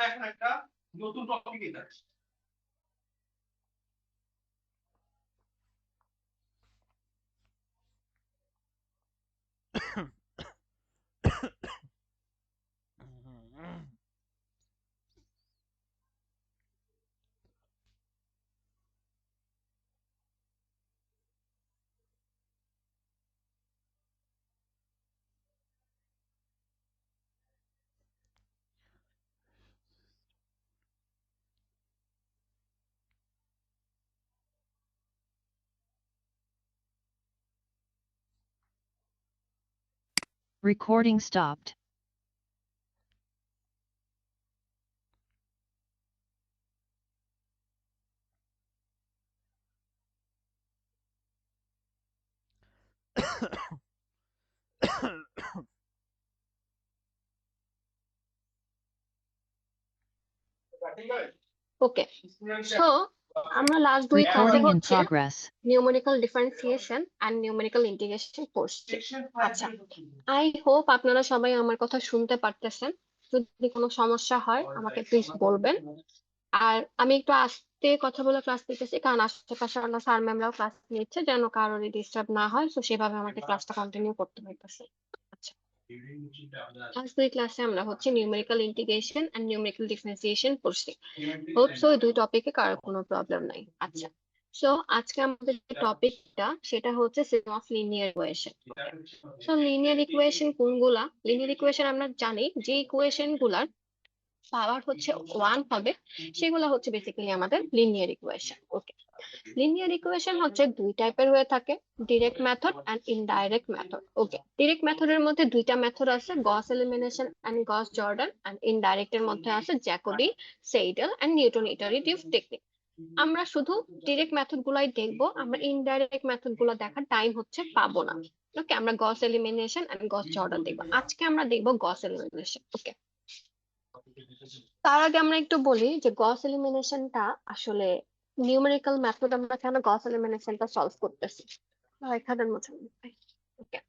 এখন একটা নতুন টপিকে যাচ্ছি। Recording stopped. ওকে, সো আমরা লাস্ট দুই ক্লাসে Recording in হচ্ছে progress. Numerical differentiation and numerical integration পড়ছি। আচ্ছা, আই হোপ আপনারা সবাই আমার কথা শুনতে পারতেছেন। যদি কোনো সমস্যা হয় আমাকে প্লিজ বলবেন। আর আমি একটু আস্তে কথা বলে ক্লাস নিতেছি, কারণ আশেপাশে অন্য স্যার ম্যামরাও ক্লাস নিচ্ছে, যেন কারোরই ডিস্টার্ব না হয়, তো সেভাবে আমাকে ক্লাসটা কন্টিনিউ করতে হইতেছে। আচ্ছা, লাস্ট দুই ক্লাসে আমরা হচ্ছে numerical integration and numerical differentiation পড়ছি। হোপ সো এই দুই টপিকে কারো কোনো প্রবলেম নাই। আচ্ছা, সো আজকে আমাদের যে টপিকটা সেটা হচ্ছে system of linear equation. So linear equation কোনগুলা? লিনিয়ার ইকুয়েশন আমরা জানি যে ইকুয়েশন গুলার পাওয়ার হচ্ছে 1 হবে, সেগুলো হচ্ছে বেসিক্যালি আমাদের linear equation. Okay, linear equation হচ্ছে দুই টাইপের হয়ে থাকে, direct method and indirect method. Okay, direct মেথডের মধ্যে দুইটা মেথড আছে, Gauss elimination and Gauss Jordan, and indirect এর মধ্যে আছে Jacobi, Seidel and Newton iterative technique. আমরা শুধু ডিরেক্ট মেথড গুলাই দেখবো, আমরা ইনডাইরেক্ট মেথড গুলো দেখার টাইম হচ্ছে পাবো না। ওকে, আমরা গস এলিমিনেশন এন্ড গস জর্ডান দেখবো। আজকে আমরা দেখবো গস এলিমিনেশন। ওকে, তার আগে আমরা একটু বলি যে গস এলিমিনেশনটা আসলে নিউমেরিক্যাল মেথড, আমরা কেন গস এলিমিনেশনটা সলভ করতেছি। এখানের মধ্যে ওকে,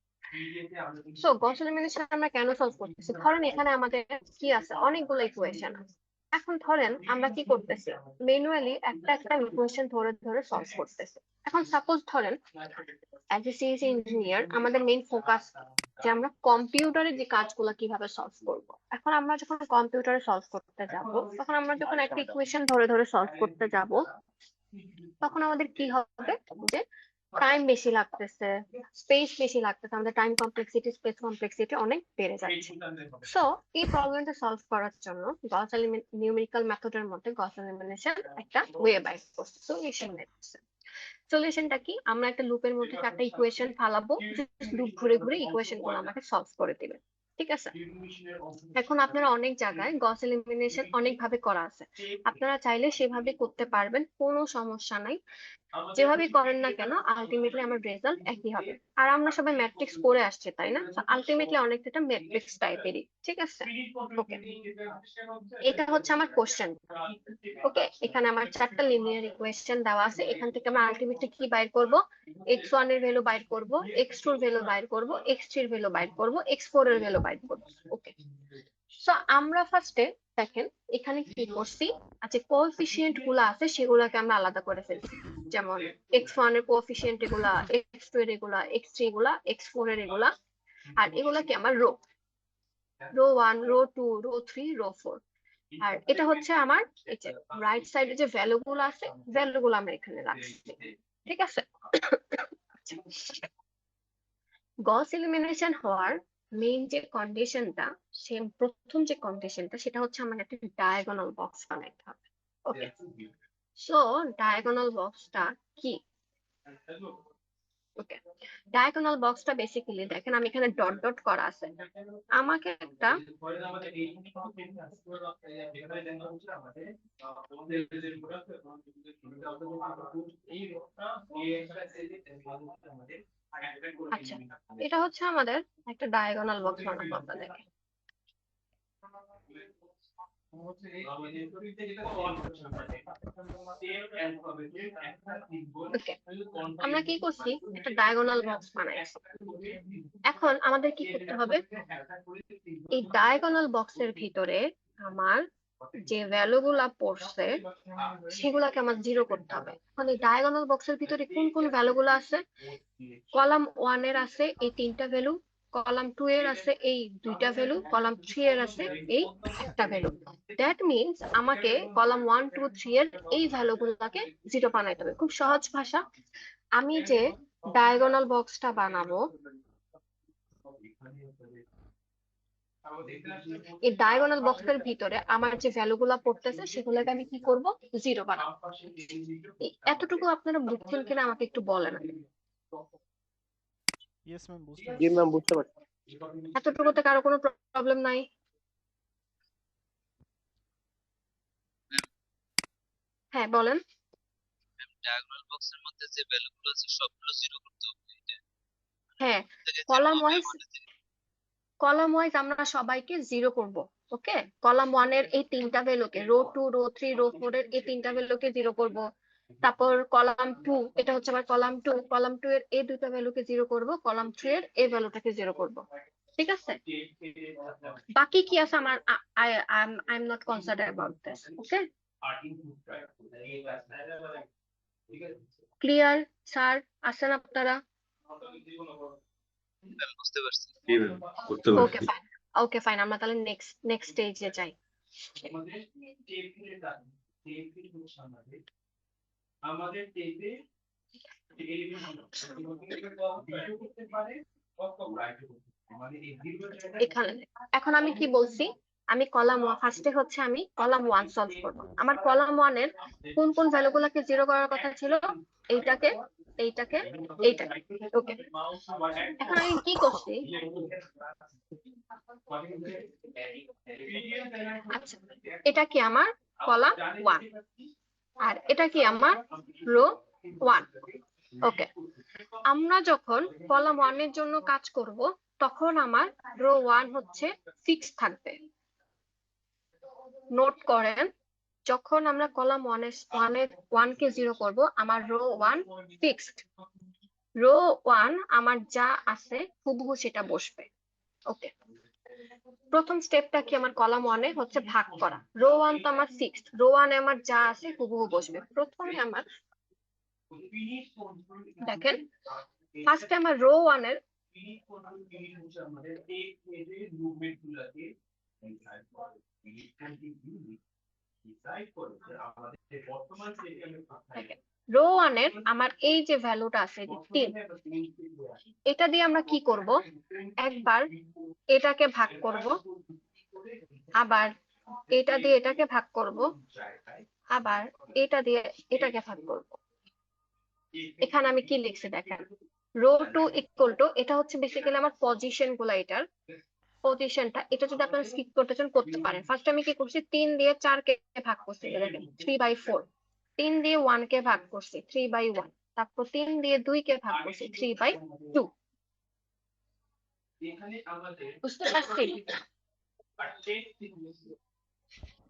সো গস এলিমিনেশন আমরা কেন সলভ করতেছি? ধরেন এখানে আমাদের কি আছে, অনেকগুলো ইকুয়েশন আছে। এখন ধরেন আমরা কি করতেছি, ম্যানুয়ালি একটা একটা ইকুয়েশন ধরে ধরে সলভ করতেছি। এখন সাপোজ ধরেন অ্যাজ এ সিএসসি ইঞ্জিনিয়ার আমাদের মেইন ফোকাস যে আমরা কম্পিউটারে যে কাজগুলো কিভাবে সলভ করব। এখন আমরা যখন কম্পিউটারে সলভ করতে যাব, তখন আমরা যখন একটা ইকুয়েশন ধরে ধরে সলভ করতে যাব, তখন আমাদের কি হবে যে টাইম বেশি লাগতেছে, স্পেস বেশি লাগতেছে, আমাদের টাইম কমপ্লেক্সিটি, স্পেস কমপ্লেক্সিটি অনেক বেড়ে যাচ্ছে। সো এই প্রবলেমটা সলভ করার জন্য গস নিউমেরিক্যাল মেথডের মধ্যে গস এলিমিনেশন একটা ওয়ে বাই করছে, সলিউশন দিচ্ছে। সলিউশনটা কি? আমরা একটা লুপের মধ্যে চারটা ইকুয়েশন ফালাবো, লুপ ঘুরে ঘুরে ইকুয়েশন গুলো আমাকে সলভ করে দিবে। ঠিক আছে, এখন আপনারা অনেক জায়গায় গস এলিমিনেশন অনেক ভাবে করা আছে, আপনারা চাইলে সেভাবে করতে পারবেন, কোনো সমস্যা নাই। যেভাবে করেন না কেন আলটিমেটলি আমার রেজাল্ট একই হবে। আর আমরা সবাই ম্যাট্রিক্স পড়ে আসছে, তাই না? আলটিমেটলি অনেকটা ম্যাট্রিক্স টাইপেরই। ঠিক আছে, ওকে, এটা হচ্ছে আমার কোশ্চেন। ওকে, এখানে আমার চারটা লিনিয়ার ইকুয়েশন দেওয়া আছে, এখান থেকে আমরা আলটিমেটলি কি বাইর করব? x1 এর ভ্যালু বাইর করব, x2 এর ভ্যালু বাইর করব, x3 এর ভ্যালু বাইর করব, x4 এর ভ্যালু বাইর করব। ওকে, সো আমরা ফার্স্টে দেখেন এখানে কি করছি, আচ্ছা কোএফিসিয়েন্ট গুলা আছে সেগুলোকে আমরা আলাদা করে ফেলছি। যেমন x1 এর কোএফিসিয়েন্ট এগুলা, x2 এর এগুলা, x3 এগুলা, x4 এর এগুলা, আর এগুলা কি আমার row, row 1, row 2, row 3, row 4। আর এটা হচ্ছে আমার এই যে রাইট সাইডে যে ভ্যালু গুলো আছে, ভ্যালু গুলো আমরা এখানে রাখছি। ঠিক আছে, গস এলিমিনেশন হওয়ার মেইন যে কন্ডিশনটা, সেম প্রথম যে কন্ডিশনটা, সেটা হচ্ছে আমার একটা ডায়াগোনাল বক্স বানাইতে হবে। ওকে, সো ডায়াগোনাল বক্সটা কি? ওকে, ডায়াগোনাল বক্সটা বেসিক্যালি দেখেন, আমি এখানে ডট ডট করা আছে, আমাকে একটা আচ্ছা, এটা হচ্ছে আমাদের একটা ডায়াগোনাল বক্স বানাবো আমরা। দেখেন ওকে, আমরা কি করছি, একটা ডায়াগোনাল বক্স বানাইছি। এখন আমাদের কি করতে হবে, এই ডায়াগোনাল বক্সের ভিতরে আমার যে ভ্যালু গুলা পড়ছে সেগুলাকে আমার জিরো করতে হবে। এখন এই ডায়াগোনাল বক্সের ভিতরে কোন কোন ভ্যালু গুলো আছে? কলাম 1 এর আছে এই 3টা ভ্যালু, কলাম 2 এর আছে এই 2টা ভ্যালু, কলাম 3 এর আছে এই একটা ভ্যালু। দ্যাট মিনস আমাকে কলাম 1 2 3 এর এই ভ্যালু গুলাকে জিরো বানাইতে হবে। খুব সহজ ভাষা, আমি যে ডায়াগোনাল বক্সটা বানাবো, এই ডায়াগোনাল বক্সের ভিতরে আমার যে ভ্যালু গুলা পড়তেছে সেগুলোকে আমি কি করব? জিরো বানাবো। এতটুকু আপনারা বুঝছেন কিনা আমাকে একটু বলেন। ইয়েস ম্যাম, বুঝতে জি পারছি। ম্যাম, বুঝতে পারছি। এতটুকুতে কারো কোনো প্রবলেম নাই? হ্যাঁ বলেন। ডায়াগোনাল বক্সের মধ্যে যে ভ্যালুগুলো আছে সবগুলো জিরো করতে হবে। এটা হ্যাঁ, থেকে কলাম zero হবে ওয়াইজ আমাদের জিরো। আমরা সবাইকে জিরো করব। ওকে, কলাম 1 এর এই 3টা ভ্যালুকে, রো 2 রো 3 রো 4 এর এই 3টা ভ্যালুকে জিরো করব। তারপর কলাম 2, এটা হচ্ছে আমার কলাম 2, কলাম 2 এর এই দুটো ভ্যালুকে জিরো করব, কলাম 3 এর এই ভ্যালুটাকে জিরো করব। ঠিক আছে, বাকি কি আছে আমার I am not concerned about this. Okay, clear sir? আছেন আপনারা? আমি বুঝতে পারছি। জি ম্যাম, বুঝতে ওকে পারছি। ফাইন, ওকে ফাইন, আমরা তাহলে নেক্সট স্টেজে যাই। আমাদের টেবিলের দাবি, টেবিল হচ্ছে আমাদের টেবিলে ভিডিও করতে পারে অথবা রাইট করতে পারে। মানে এই ভিডিওটা এখানে এখন আমি কি বলছি, আমি কলাম ফার্স্টে হচ্ছে আমি কলাম 1 সলভ করব। আমার কলাম 1 এর কোন কোন ভ্যালুগুলোকে জিরো করার কথা ছিল? এইটাকে, এইটাকে, এইটাকে। ওকে, এখন আমি কি করছি, আচ্ছা এটা কি আমার কলাম 1 আর এটা কি আমার রো 1। ওকে, আমরা যখন কলাম 1 এর জন্য কাজ করব তখন আমার রো 1 হচ্ছে ফিক্স থাকবে। নোট করেন, যখন আমরা কলাম 1 কে জিরো করব আমার রো 1 ফিক্সড। রো 1 আমার যা আছে হুবহু সেটা বসবে। ওকে, প্রথম স্টেপটা কি আমার কলাম 1 এ হচ্ছে ভাগ করা। রো 1 তো আমার ফিক্সড, রো 1 এ আমার যা আছে হুবহু বসবে। প্রথমে আমার দেখেন, ফার্স্টে আমার রো 1 এর রো 1 এর আমার এই যে ভ্যালুটা আছে 3, এটা দিয়ে আমরা কি করব? একবার এটাকে ভাগ করব, আবার এটা দিয়ে এটাকে ভাগ করব, আবার এটা দিয়ে এটাকে ভাগ করব। এখানে আমি কি লিখছি দেখেন, রো 2 ইকুয়াল টু, এটা হচ্ছে বেসিক্যালি আমার পজিশন গুলা, এটার পজিশনটা, এটা যদি আপনারা স্কিপ করতে চান করতে পারেন। ফার্স্ট আমি কি করছি, 3 দিয়ে 4 কে ভাগ করছি, দেখেন 3/4। 3 দিয়ে 1 কে ভাগ করছি 3/1, তারপর 3 দিয়ে 2 কে ভাগ করছি 3/2। বুঝতে পারছি?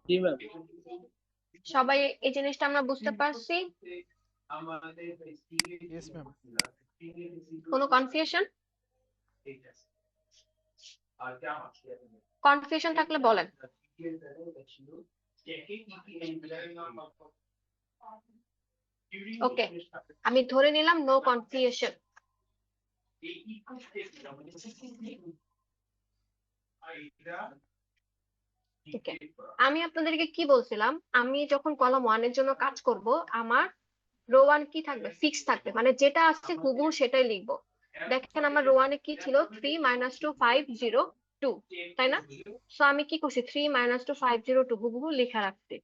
জি ম্যাম। সবাই এই জিনিসটা আমরা বুঝতে পারছি? Yes ma'am. কোনো কনফিউশন কনফিউশন থাকলে বলেন। ওকে, আমি ধরে নিলাম নো কনফিউশন। ওকে, আমি আপনাদেরকে কি বলছিলাম, আমি যখন কলাম 1 এর জন্য কাজ করব আমার রো 1 কি থাকবে? ফিক্স থাকবে, মানে যেটা আছে হুবহু সেটাই লিখবো। দেখেন আমার রো 1 এ কি ছিল? 3 - 2 5 0 2, তাই না? সো আমি কি করছি, 3 - 2 5 0 2 হুবহু লেখা রাখছি।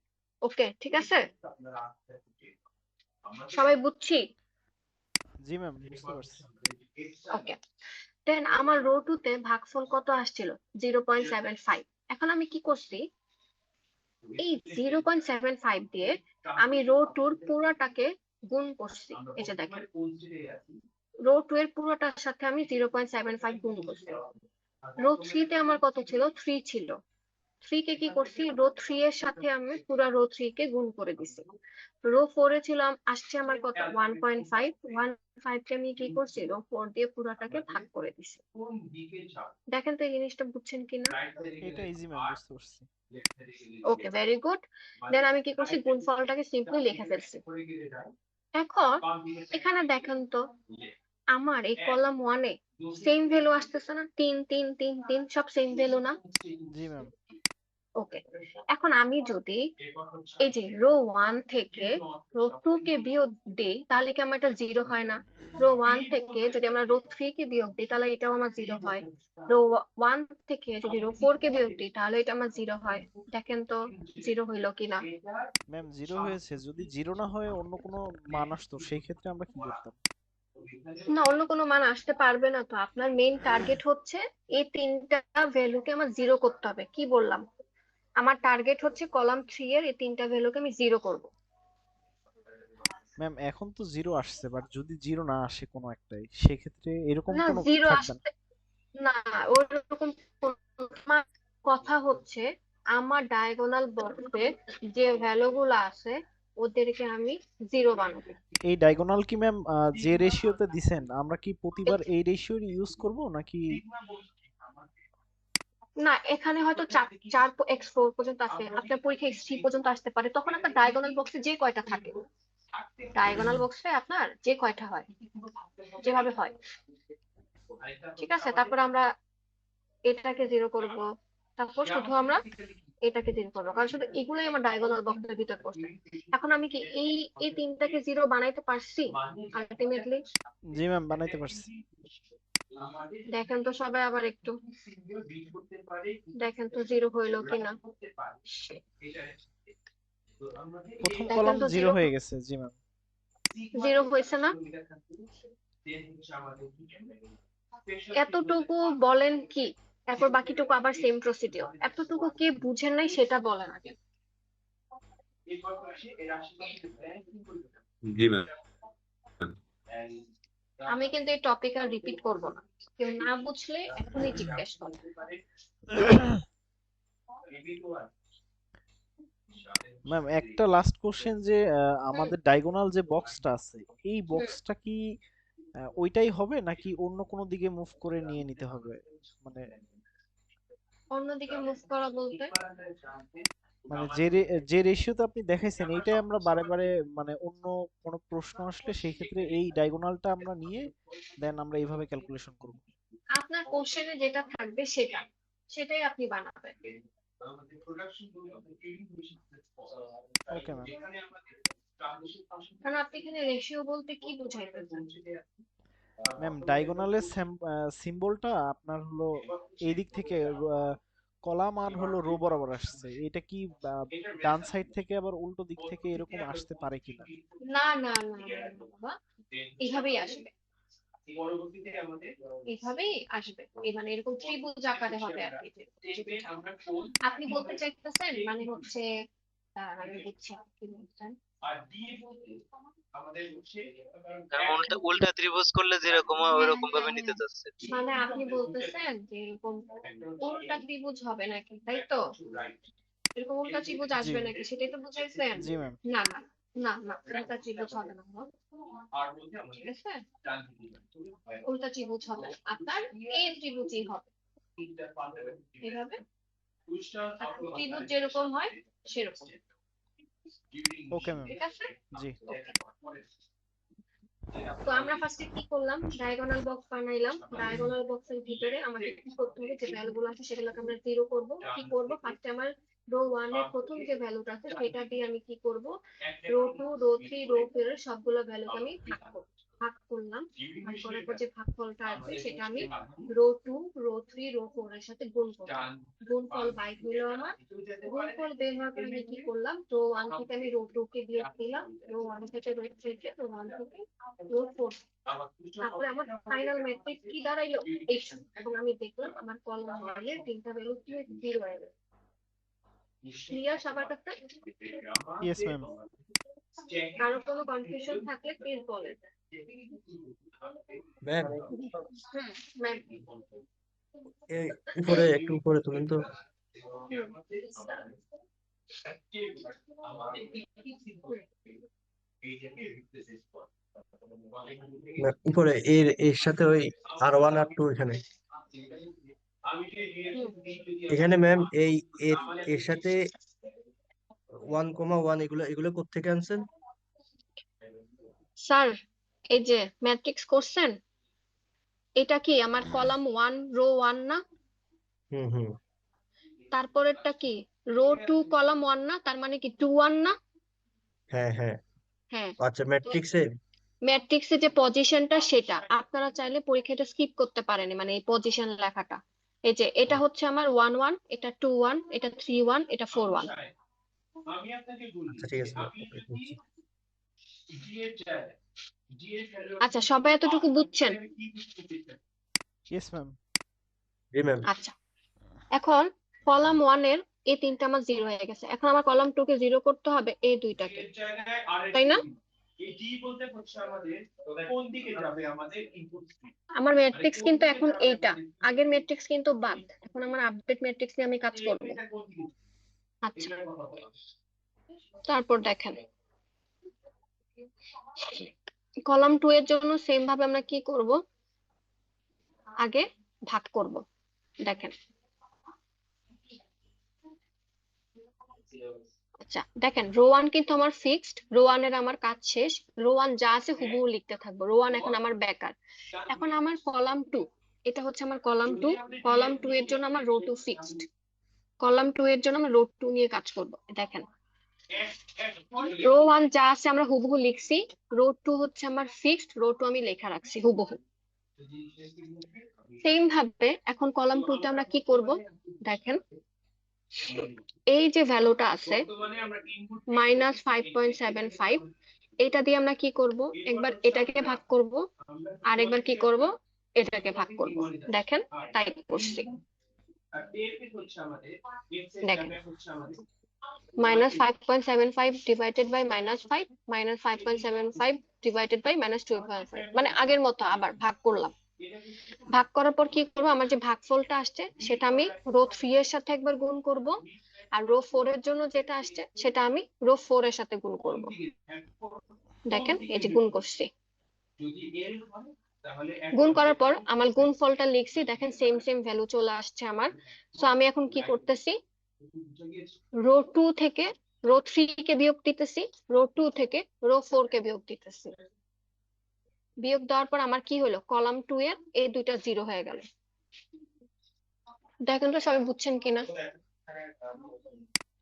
ওকে, ঠিক আছে, সবাই বুঝছি? জি ম্যাম, বুঝতে পারছি। ওকে, দেন আমার রো 2 তে ভাগফল কত আসছিল? 0.75। এখন আমি কি করছি, এই 0.75 দিয়ে আমি রো 2 এর পুরোটাকে গুণ করছি। এই যে দেখেন, রো 2 এর পুরোটার সাথে আমি 0.75 গুণ করছি। রো 3 তে আমার কত ছিল? 3 ছিল। 3 কে কি করছি, রো 3 এর সাথে আমি পুরা রো 3 কে গুণ করে দিছি। রো 4 এ ছিলাম, আসছে আমার কত 1.5, 1.5 কে আমি কি করছি, রো 4 দিয়ে পুরাটাকে ভাগ করে দিছি। দেখেন তো এই জিনিসটা বুঝছেন কিনা। এটা ইজি ম্যাম, বুঝতে পারছি। ওকে, ভেরি গুড। দেন আমি কি করছি, গুণফলটাকে সিম্পলি লিখে ফেলছি। এখন এখানে দেখেন তো, আমার এই কলাম 1 এ সেম ভ্যালু আসতেছে না, 3 3 3 3 সব সেম ভ্যালু না? জি ম্যাম। ওকে, এখন আমি যদি এই যে রো 1 থেকে রো 2 কে বিয়োগ দেই, তাহলে কি আমার এটা 0 হয় না? রো 1 থেকে যদি আমরা রো 3 কে বিয়োগ দিই, তাহলে এটাও আমার 0 হয়। রো 1 থেকে যদি রো 4 কে বিয়োগ দিই, তাহলে এটা আমার 0 হয়। দেখেন তো 0 হইলো কিনা। ম্যাম 0 হয়েছে, যদি 0 না হয়ে অন্য কোনো মান আসতো সেই ক্ষেত্রে আমরা কি করতাম? না, অন্য কোনো মান আসতে পারবে না তো। আপনার মেইন টার্গেট হচ্ছে এই তিনটা ভ্যালুকে আমার 0 করতে হবে। কি বললাম? আমার টার্গেট হচ্ছে কলাম 3 এর এই তিনটা ভ্যালুকে আমি 0 করব। ম্যাম এখন তো 0 আসছে, বাট যদি 0 না আসে কোনো একটাই, সেক্ষেত্রে এরকম না, কোনো 0 থাকবে না? আসতে না, ওরকম আমার কথা হচ্ছে আমার ডায়াগোনাল বক্সে যে ভ্যালুগুলো আছে ওদেরকে আমি 0 বানাবো। এই ডায়াগোনাল কি ম্যাম যে রেশিওতে দিছেন, আমরা কি প্রতিবার এই রেশিওর ইউজ করব নাকি? না, এখানে হয়তো 4x4 পর্যন্ত আসে, আপনার পরীক্ষা x3 পর্যন্ত আসতে পারে, তখন আপনার ডায়াগোনাল বক্সে যে কয়টা থাকে, ডায়াগোনাল বক্সে আপনার যে কয়টা হয়, যেভাবে হয়, ঠিক আছে। তারপর আমরা এটাকে 0 করব, তারপর শুধু আমরা এটাকে 0 করবো, কারণ শুধু এগুলোই আমার ডায়াগোনাল বক্সের ভিতর পড়ছে। এখন আমি কি এই এই তিনটাকে 0 বানাইতে পারছি আলটিমেটলি? জি ম্যাম, বানাইতে পারছি। দেখেন তো সবাই আবার একটু, দেখেন তো 0 হইলো কিনা। প্রথম দেখেন কলাম তো 0 হয়ে গেছে। জি ম্যাম। 0 হয়েছে না? এতটুকু বলেন কি, তারপর বাকিটুকু আবার সেম প্রসিডিওর। এতটুকু কে বুঝেন নাই সেটা বলেন আগে। জি ম্যাম। আমি কিন্তু এই টপিক আর রিপিট করব না, কেউ না বুঝলে এখনই জিজ্ঞেস করবে। ম্যাম একটা লাস্ট কোশ্চেন, যে আমাদের ডায়াগোনাল যে বক্সটা আছে, এই বক্সটা কি ওইটাই হবে নাকি অন্য কোনো দিকে মুভ করে নিয়ে নিতে হবে? মানে অন্যদিকে মুভ করা বলতে? মানে যে রেশিওতে আপনি দেখাইছেন এইটাই আমরা বারে বারে, মানে অন্য কোনো প্রশ্ন আসলে সেই ক্ষেত্রে এই ডায়াগোনালটা আমরা নিয়ে দেন আমরা এইভাবে ক্যালকুলেশন করব। আপনার কোশ্চেনে যেটা থাকবে সেটাই আপনি বানাবেন। Okay ma'am. কারণ আপনি এখানে রেশিও বলতে কি বুঝাইতেছেন? ম্যাম ডায়াগোনালের সিম্বলটা আপনার হলো এই দিক থেকে কলাম আর হলো রো বরাবর আসছে, এটা কি ডান সাইড থেকে আবার উল্টো দিক থেকে এরকম আসতে পারে কিনা? না না না না না, বাবা, এইভাবেই আসবে, এইভাবেই আসবে। এই মানে এরকম ত্রিভুজ আকারে হবে আর কি। আপনি বলতে চাইতেছেন মানে হচ্ছে, আমি বুঝছি আপনি কি বলছেন। উল্টা উল্টা ত্রিভুজ করলে যেরকম হয় ওইরকম ভাবে নিতে চাচ্ছে। মানে আপনি বলতেছেন যে এরকম উল্টা ত্রিভুজ হবে নাকি, তাই তো? এরকম উল্টা ত্রিভুজ জি আসবে নাকি সেটাই তো বুঝাইছেন? জি ম্যাম। না না না না, উল্টা ত্রিভুজ হবে না বাবা। ঠিক আছে, উল্টা ত্রিভুজ হবে না, আপনার এই ত্রিভুজই হবে, এইভাবে ত্রিভুজ যেরকম হয় সেরকম। Okay ma'am. ঠিক আছে, জি। তো আমরা ফার্স্টে কি করলাম, ডায়াগোনাল বক্স বানাইলাম। ডায়াগোনাল বক্সের ভিতরে আমাদের কি করতে হবে, যে ভ্যালুগুলো আছে সেগুলোকে আমরা 0 করব। কি করব, ফার্স্টে আমার রো 1 এর প্রথম যে ভ্যালুটা আছে সেটা দিয়ে আমি কি করব, রো 2 রো 3 রো 4 এর সবগুলো ভ্যালুকে আমি ভাগ করলাম। ভাগ করার পর যে ভাগফলটা আসবে সেটা আমি রো 2 রো 3 রো 4 এর সাথে গুণ করব। গুণফল বাই হলো আমার। গুণফল বের হওয়ার পরে আমি কি করলাম, রো 1 থেকে আমি রো 2 কে বিয়োগ দিলাম, রো 1 থেকে রো 3 কে, রো 1 থেকে রো 4। তারপরে আমার ফাইনাল ম্যাট্রিক্স কি দাঁড়াইলো, এই। এবং আমি দেখলাম আমার কলাম 1 এর তিনটা ভ্যালু কি 0 হয়ে গেছে। ক্লিয়ার সবার কাছে? Yes ma'am. কারো কোনো কনফিউশন থাকলে প্লিজ বলেন। ম্যাম, ম্যাম, এই উপরে একটু উপরে তুলেন তো। উপরে এর এর সাথে ওই R1 R2 এখানে এখানে ম্যাম এই এর এর সাথে 1,1 এগুলো এগুলো কোত্থেকে আনছেন? স্যার এই যে ম্যাট্রিক্স করছেন, এটা কি আমার কলাম 1 রো 1 না? হুম হুম তারপরেরটা কি রো 2 কলাম 1 না? তার মানে কি 2 1 না? হ্যাঁ হ্যাঁ হ্যাঁ, আচ্ছা তো ম্যাট্রিক্সে ম্যাট্রিক্সে যে পজিশনটা সেটা আপনারা চাইলে পরীক্ষাটা স্কিপ করতে পারেন, মানে এই পজিশন লেখাটা। এই যে এটা হচ্ছে আমার 1 1, এটা 2 1, এটা 3 1, এটা 4 1। আমি আপনাকে বলি আচ্ছা ঠিক আছে ম্যাম আপনি ওকে, যদি বুঝছি। জি এর জায়গায় জি এর value আচ্ছা, সবাই এতটুকু বুঝছেন? কি বুঝতে চান? Yes ma'am. জি ম্যাম আচ্ছা, এখন কলাম 1 এর এই তিনটা আমার জিরো হয়ে গেছে, এখন আমার কলাম 2 কে জিরো করতে হবে এই দুইটাকে, এর জায়গায় আরেকটা তাই না? এই ডি বলতে হচ্ছে আমাদের কোন দিকে যাবে আমাদের ইনপুট আমার ম্যাট্রিক্স কিন্তু এখন এইটা, আগের ম্যাট্রিক্স কিন্তু বাদ, এখন আমার আপডেট ম্যাট্রিক্স নিয়ে আমি কাজ করব। আচ্ছা, তারপর দেখেন কলাম 2 এর জন্য সেম ভাবে আমরা কি করব, আগে ভাগ করব। দেখেন, আচ্ছা দেখেন রো 1 কিন্তু আমার ফিক্সড, রো 1 এর আমার কাজ শেষ, রো 1 যা আছে হুবহু লিখতে থাকবো, রো 1 এখন আমার বেকার। এখন আমার কলাম 2, এটা হচ্ছে আমার কলাম 2, কলাম 2 এর জন্য আমার রো 2 ফিক্সড, কলাম 2 এর জন্য আমরা রো 2 নিয়ে কাজ করব। দেখেন রো 1 যা আছে আমরা হুবহু লিখছি, রো 2 হচ্ছে আমার ফিক্সড, রো 2 আমি লেখা রাখছি হুবহু। সেম ভাবে এখন কলাম 2 তে আমরা কি করব, দেখেন এই যে ভ্যালুটা আছে -5.75, এটা দিয়ে আমরা কি করব, একবার এটাকে ভাগ করব আর একবার কি করব, এটাকে ভাগ করব। দেখেন তাই করছি, আর এর হচ্ছে আমাদের দেখেন -5.75 ডিভাইডেড বাই -5, -5.75 ডিভাইডেড বাই -2.5, মানে আগের মতো আবার ভাগ করলাম। ভাগ করার পর কি করব, আমার যে ভাগফলটা আসছে সেটা আমি রো 3 এর সাথে একবার গুণ করব, আর রো 4 এর জন্য যেটা আসছে সেটা আমি রো 4 এর সাথে গুণ করব। দেখেন এই যে গুণ করছি, যদি এর হয় তাহলে গুণ করার পর আমার গুণফলটা লিখছি, দেখেন সেম সেম ভ্যালু চলে আসছে আমার। সো আমি এখন কি করতেছি, রো 2 থেকে রো 3 কে বিয়োগ দিতেছি, রো 2 থেকে রো 4 কে বিয়োগ দিতেছি। বিয়োগ দেওয়ার পর আমার কি হলো, কলাম 2 এর এই দুইটা জিরো হয়ে গেল। দেখেন তো সবাই বুঝছেন কিনা?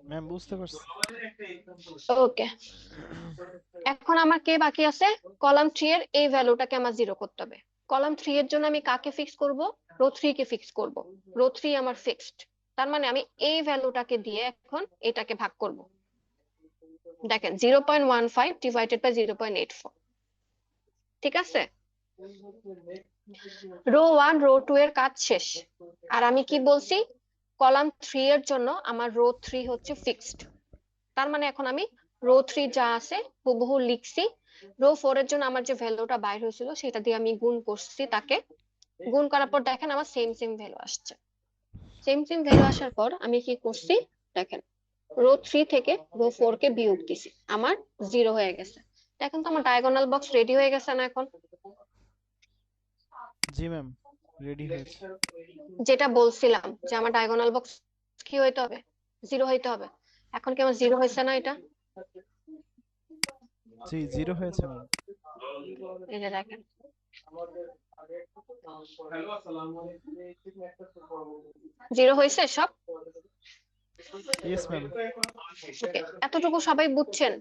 ম্যাম বুঝতে পারছি। ওকে, এখন আমার কে বাকি আছে, কলাম 3 এর এই ভ্যালুটাকে আমার জিরো করতে হবে। কলাম 3 এর জন্য আমি কাকে ফিক্স করব, রো 3 কে ফিক্স করব, রো 3 আমার ফিক্সড, তার মানে আমি এই ভ্যালুটাকে দিয়ে এখন এটাকে ভাগ করব। দেখেন 0.15 ডিভাইডেড বাই 0.84, ঠিক আছে? রো 1 রো 2 এর কাজ শেষ, আর আমি কি বলছি, কলাম 3 এর জন্য আমার রো 3 হচ্ছে ফিক্সড, তার মানে এখন আমি রো 3 যা আছে হুবহু লিখছি, রো 4 এর জন্য আমার যে ভ্যালুটা বাইর হয়েছিল সেটা দিয়ে আমি গুণ করছি, তাকে গুণ করার পর দেখেন আমার সেম সেম ভ্যালু আসছে। সেম সেম ভ্যালু আসার পর আমি কি করছি, দেখেন রো 3 থেকে রো 4 কে বিয়োগ দিছি, আমার জিরো হয়ে গেছে। দেখেন তো আমার ডায়াগোনাল বক্স রেডি হয়ে গেছে না এখন? জি ম্যাম, রেডি হয়েছে। যেটা বলছিলাম যে আমার ডায়াগোনাল বক্স কি হইতে হবে, জিরো হইতে হবে, এখন কি আমার জিরো হয়েছে না এটা? জি জিরো হয়েছে ম্যাম। এই যে দেখেন হ্যালো আসসালামু আলাইকুম জিরো হয়েছে সব। Yes ma'am. ওকে, এতটুকু সবাই বুঝছেন?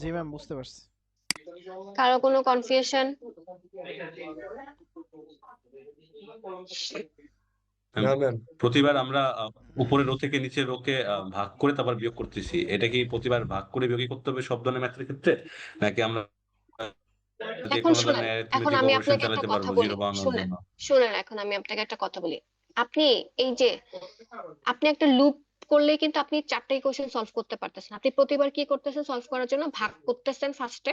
জি ম্যাম বুঝতে পারছি। কারো কোনো কনফিউশন? না ম্যাম প্রতিবার আমরা উপরের রো থেকে নিচের রোকে ভাগ করে তারপর বিয়োগ করতেছি, এটা কি প্রতিবার ভাগ করে বিয়োগই করতে হবে সব ধরনের ম্যাথের ক্ষেত্রে, নাকি আমরা যে এখন কোনো শুনেন, ধরনের এখন অ্যারিথমেটিক আমি অপারেশন আপনাকে একটা চালাতে কথা পারবো বলি, জিরো বানানোর শুনেন জন্য? শুনেন এখন আমি আপনাকে একটা কথা বলি। আপনি এই যে আপনি একটা লুপ করলে কিন্তু আপনি চারটাই কোশ্চেন সলভ করতে পারতেছেন। আপনি প্রতিবার কি করতেছেন, সলভ করার জন্য ভাগ করতেছেন ফার্স্টে,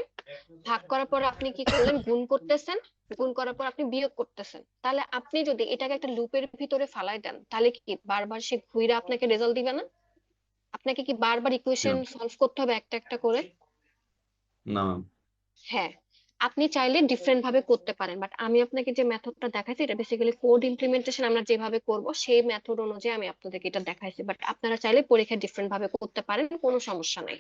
ভাগ করার পর আপনি কি করলেন, গুণ করতেছেন, গুণ করার পর আপনি বিয়োগ করতেছেন, তাহলে আপনি যদি এটাকে একটা লুপের ভিতরে ফালাই দেন তাহলে কি বারবার সে ঘুরে আপনাকে রেজাল্ট দিবে না? আপনাকে কি বারবার ইকুয়েশন সলভ করতে হবে একটা একটা করে? না ম্যাম। হ্যাঁ, আপনি চাইলে ডিফারেন্ট ভাবে করতে পারেন, বাট আমি আপনাকে যে মেথডটা দেখাইছি এটা বেসিক্যালি কোড ইমপ্লিমেন্টেশন আমরা যেভাবে করব সেই মেথড অনুযায়ী আমি আপনাদেরকে এটা দেখাইছি, বাট আপনারা চাইলে পরীক্ষায় ডিফারেন্ট ভাবে করতে পারেন, কোনো সমস্যা নাই।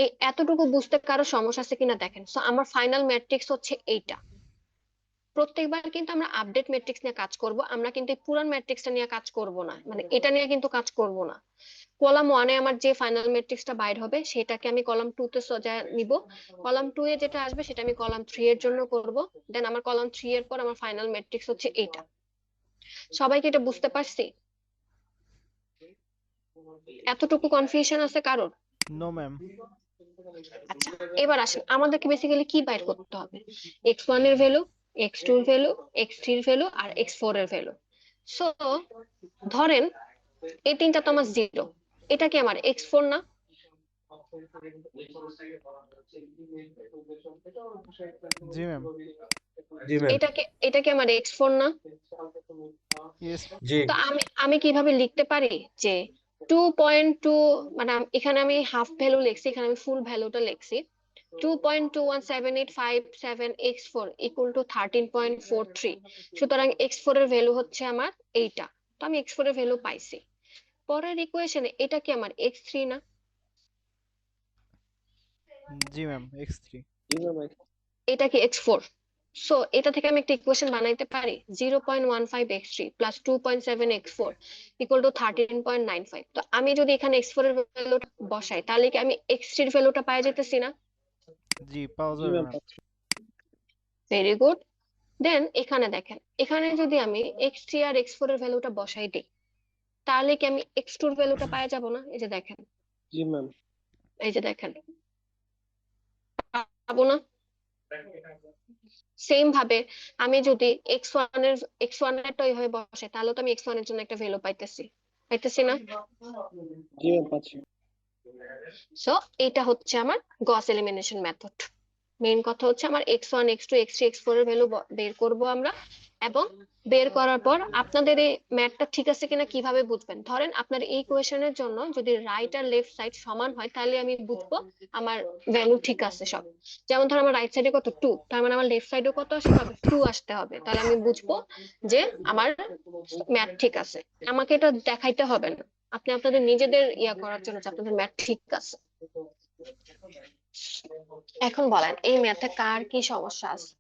এই এতটুকু বুঝতে কারো সমস্যা আছে কিনা দেখেন। সো আমার ফাইনাল ম্যাট্রিক্স হচ্ছে এইটা। প্রত্যেকবার কিন্তু আমরা আপডেট ম্যাট্রিক্স নিয়ে কাজ করব, আমরা কিন্তু এই পুরান ম্যাট্রিক্সটা নিয়ে কাজ করব না, মানে এটা নিয়ে কিন্তু কাজ করব না। কলাম 1 এ আমার যে ফাইনাল ম্যাট্রিক্সটা বাইর হবে সেটাকে আমি কলাম 2 তে সজায় নিব, কলাম 2 এ যেটা আসবে সেটা আমি কলাম 3 এর জন্য করব, দেন আমার কলাম 3 এর পর আমার ফাইনাল ম্যাট্রিক্স হচ্ছে এইটা। সবাইকে এটা বুঝতে পারছি? এতটুকু কনফিউশন আছে কারোর? No ma'am. আচ্ছা, এবার আসেন আমাদেরকে বেসিক্যালি কি বাইর করতে হবে? x1 এর ভ্যালু, x2 এর ভ্যালু, x3 এর ভ্যালু আর x4 এর ভ্যালু। সো ধরেন এই তিনটা তো আমার 0, এটা কি আমার x4 না? জি ম্যাম। জি ম্যাম। এটা কি আমার x4 না? ইয়েস। জি। তো আমি কিভাবে লিখতে পারি যে 2.2, মানে এখানে আমি হাফ ভ্যালু লিখছি, এখানে আমি ফুল ভ্যালুটা লিখছি, 2.2178577 x4 = 13.43। সুতরাং x4 এর ভ্যালু হচ্ছে আমার এইটা। তো আমি x4 এর ভ্যালু পাইছি। পরের ইকুয়েশনে এটা কি আমার x3 না? জি ম্যাম, x3। জি ম্যাম। এটা কি x4? সো এটা থেকে আমি একটা ইকুয়েশন বানাইতে পারি, 0.15x3 + 2.7x4 = 13.95। তো আমি যদি এখানে x4 এর ভ্যালুটা বসাই তাহলে কি আমি x3 এর ভ্যালুটা পাই যেতেছি না? জি, পাওয়া জি যাবে ma'am. Ma'am. Very good. Then এখানে দেখেন, এখানে যদি আমি x3 আর x4 এর ভ্যালুটা বসাই দিই তাহলে কি আমি x2 এর ভ্যালুটা পাওয়া যাব না? এই যে দেখেন, জি ম্যাম। এই যে দেখেন, পাবো না? সেম ভাবে আমি যদি x1 এরটা ওইভাবে বসাই তাহলে তো আমি x1 এর জন্য একটা ভ্যালু পাইতেছি না? জি ম্যাম, পাচ্ছি। সো এটা হচ্ছে আমার গস এলিমিনেশন মেথড। মেইন কথা হচ্ছে আমার x1 x2 x3 x4 এর ভ্যালু বের করব আমরা, এবং বের করার পর আপনাদের এই ম্যাথটা ঠিক আছে কিনা কিভাবে বুঝবেন? ধরেন আপনার এই কোয়েশনের জন্য যদি রাইট আর লেফট সাইড সমান হয় তাহলে আমি বুঝবো আমার ভ্যালু ঠিক আছে সব। যেমন ধর আমার রাইট সাইডে কত 2, তার মানে আমার লেফট সাইডেও কত আসতে হবে? 2 আসতে হবে, তাহলে আমি বুঝবো যে আমার ম্যাথ ঠিক আছে। আমাকে এটা দেখাইতে হবে না, আপনি আপনাদের নিজেদের ইয়া করার জন্য যে আপনাদের ম্যাথ ঠিক আছে। এখন বলেন এই ম্যাথে কার কি সমস্যা আছে?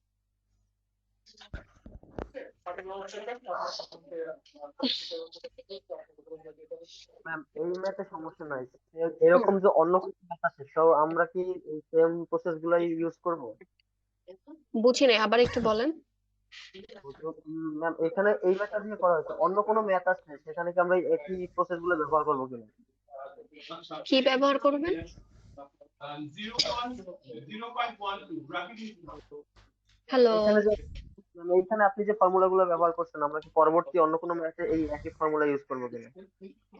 ম্যাম এই ম্যাথে সমস্যা নাই, এরকম যে অন্য কোনো ম্যাথ আছে সব আমরা কি এই সেম প্রসেস গুলাই ইউজ করব? বুঝি নাই, আবার একটু বলেন। ম্যাম এখানে এই ম্যাথটা দিয়ে করা হয়েছে, অন্য কোনো ম্যাথ আছে সেখানে কি আমরা একই প্রসেস গুলো ব্যবহার করবো কিনা? কি ব্যবহার করবেন? হ্যালো, এখানে যে এইখানে আপনি যে ফর্মুলা গুলো ব্যবহার করছেন আমরা কি পরবর্তী অন্য কোনো ম্যাথে এই একই ফর্মুলা ইউজ করবো কিনা?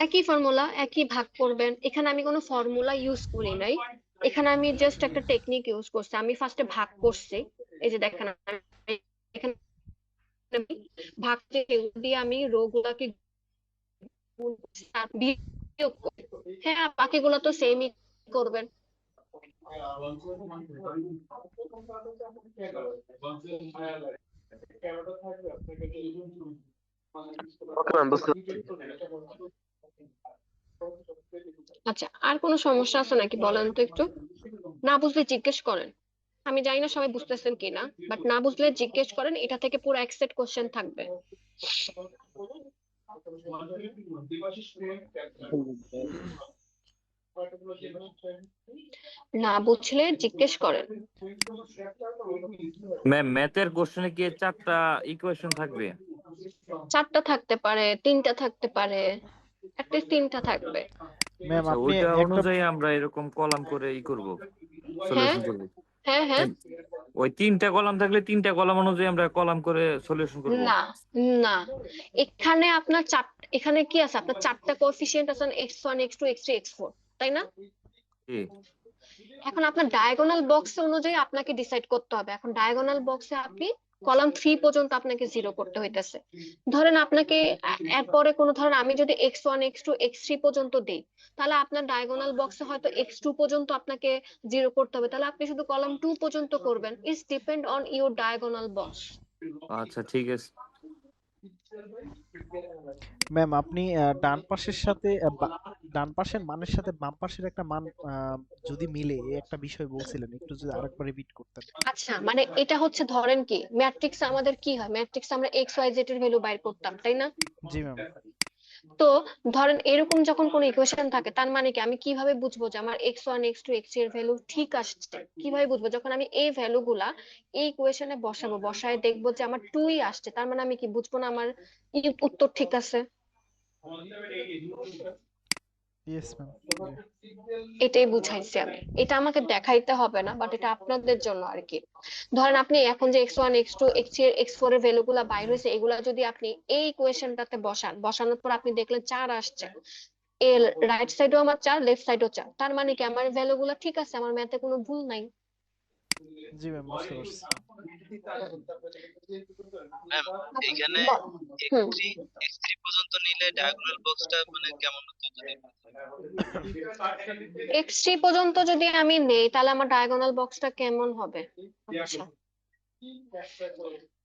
একই ফর্মুলা, একই ভাগ করবেন। এখানে আমি কোনো ফর্মুলা ইউজ করি নাই, এখানে আমি জাস্ট একটা টেকনিক ইউজ করছি। আমি ফার্স্টে ভাগ করছি, এই যে দেখেন এখানে আমি ভাগ দিয়ে আমি রো গুলাকে গুণ করছি, আর বিয়োগ করছি। হ্যাঁ, বাকিগুলো তো সেমই করবেন। ওকে ম্যাম, বুঝতে আচ্ছা, আর কোনো সমস্যা আছে নাকি বলেন তো একটু? না বুঝলে জিজ্ঞেস করেন, আমি জানি না সবাই বুঝতেছেন কিনা, বাট না বুঝলে জিজ্ঞেস করেন, এটা থেকে পুরো এক সেট কোশ্চেন থাকবে। না বুঝলে জিজ্ঞেস করেন। ম্যাম ম্যাথের কোশ্চেনে কি 4টা ইকুয়েশন থাকবে? 4টা থাকতে পারে, 3টা থাকতে পারে, অ্যাটলিস্ট 3টা থাকবে। ম্যাম আচ্ছা, আপনি ওইটা একটা অনুযায়ী আমরা এরকম কলাম করে করব, হ্যাঁ সলিউশন করব। হ্যাঁ হ্যাঁ। ওই 3টা কলাম থাকলে 3টা কলাম অনুযায়ী আমরা কলাম করে সলিউশন করব। না না, এখানে আপনার এখানে কি আছে? আপনার 4টা কোএফিসিয়েন্ট আছে, x1 x2 x3 x4, তাই না? জি। এখন আপনার ডায়াগোনাল বক্স অনুযায়ী আপনাকে ডিসাইড করতে হবে। এখন ডায়াগোনাল বক্সে আপনি কলাম 3 পর্যন্ত আপনাকে জিরো করতে হইতেছে। ধরেন আপনাকে এরপরে কোনো ধরেন আমি যদি x1 x2 x3 পর্যন্ত দেই, তাহলে আপনার ডায়াগোনাল বক্সে হয়তো x2 পর্যন্ত আপনাকে জিরো করতে হবে, তাহলে আপনি শুধু কলাম 2 পর্যন্ত করবেন। It's depend on your diagonal box. আচ্ছা ঠিক আছে। ম্যাম আপনি ডান পাশের সাথে ডান পাশের মানের সাথে বাম পাশের একটা মান যদি মিলে এই একটা বিষয় বলছিলেন, একটু যদি আরেকবার রিপিট করতেন। আচ্ছা মানে এটা হচ্ছে ধরেন কি ম্যাট্রিক্স আমাদের কি হয়, ম্যাট্রিক্স আমরা এক্স ওয়াই জেড এর ভ্যালু বাইর করতাম, তাই না? জি ম্যাম। তো ধরেন এরকম যখন কোনো ইকুয়েশন থাকে, তার মানে কি আমি কিভাবে বুঝবো যে আমার x1 x2 x3 এর ভ্যালু ঠিক আসছে? কিভাবে বুঝবো? যখন আমি এই ভ্যালু গুলা এই ইকুয়েশনে বসাবো, বসায় দেখবো যে আমার 2ই আসছে, তার মানে আমি কি বুঝবো না আমার উত্তর ঠিক আছে? Yes ma'am. এটাই বুঝাইছি আমি। এটা আমাকে দেখাইতে হবে না, বাট এটা আপনাদের জন্য আর কি। ধরেন আপনি এখন যে x1 x2 x3 x4 এর ভ্যালু গুলা বাইর হয়েছে, এগুলা যদি আপনি এই ইকুয়েশনটাতে বসান, বসানোর পর আপনি দেখলেন 4 আসছে, এর রাইট সাইডেও আমার 4, লেফট সাইডেও 4, তার মানে কি আমার ভ্যালু গুলা ঠিক আছে, আমার ম্যাথে কোনো ভুল নাই। জি ম্যাম বুঝতে পারছি। ম্যাম এখানে হুম। x3 পর্যন্ত নিলে ডায়াগোনাল বক্সটা মানে কেমন হতো যদি x3 পর্যন্ত যদি আমি নেই, তাহলে আমার ডায়াগোনাল বক্সটা কেমন হবে? আচ্ছা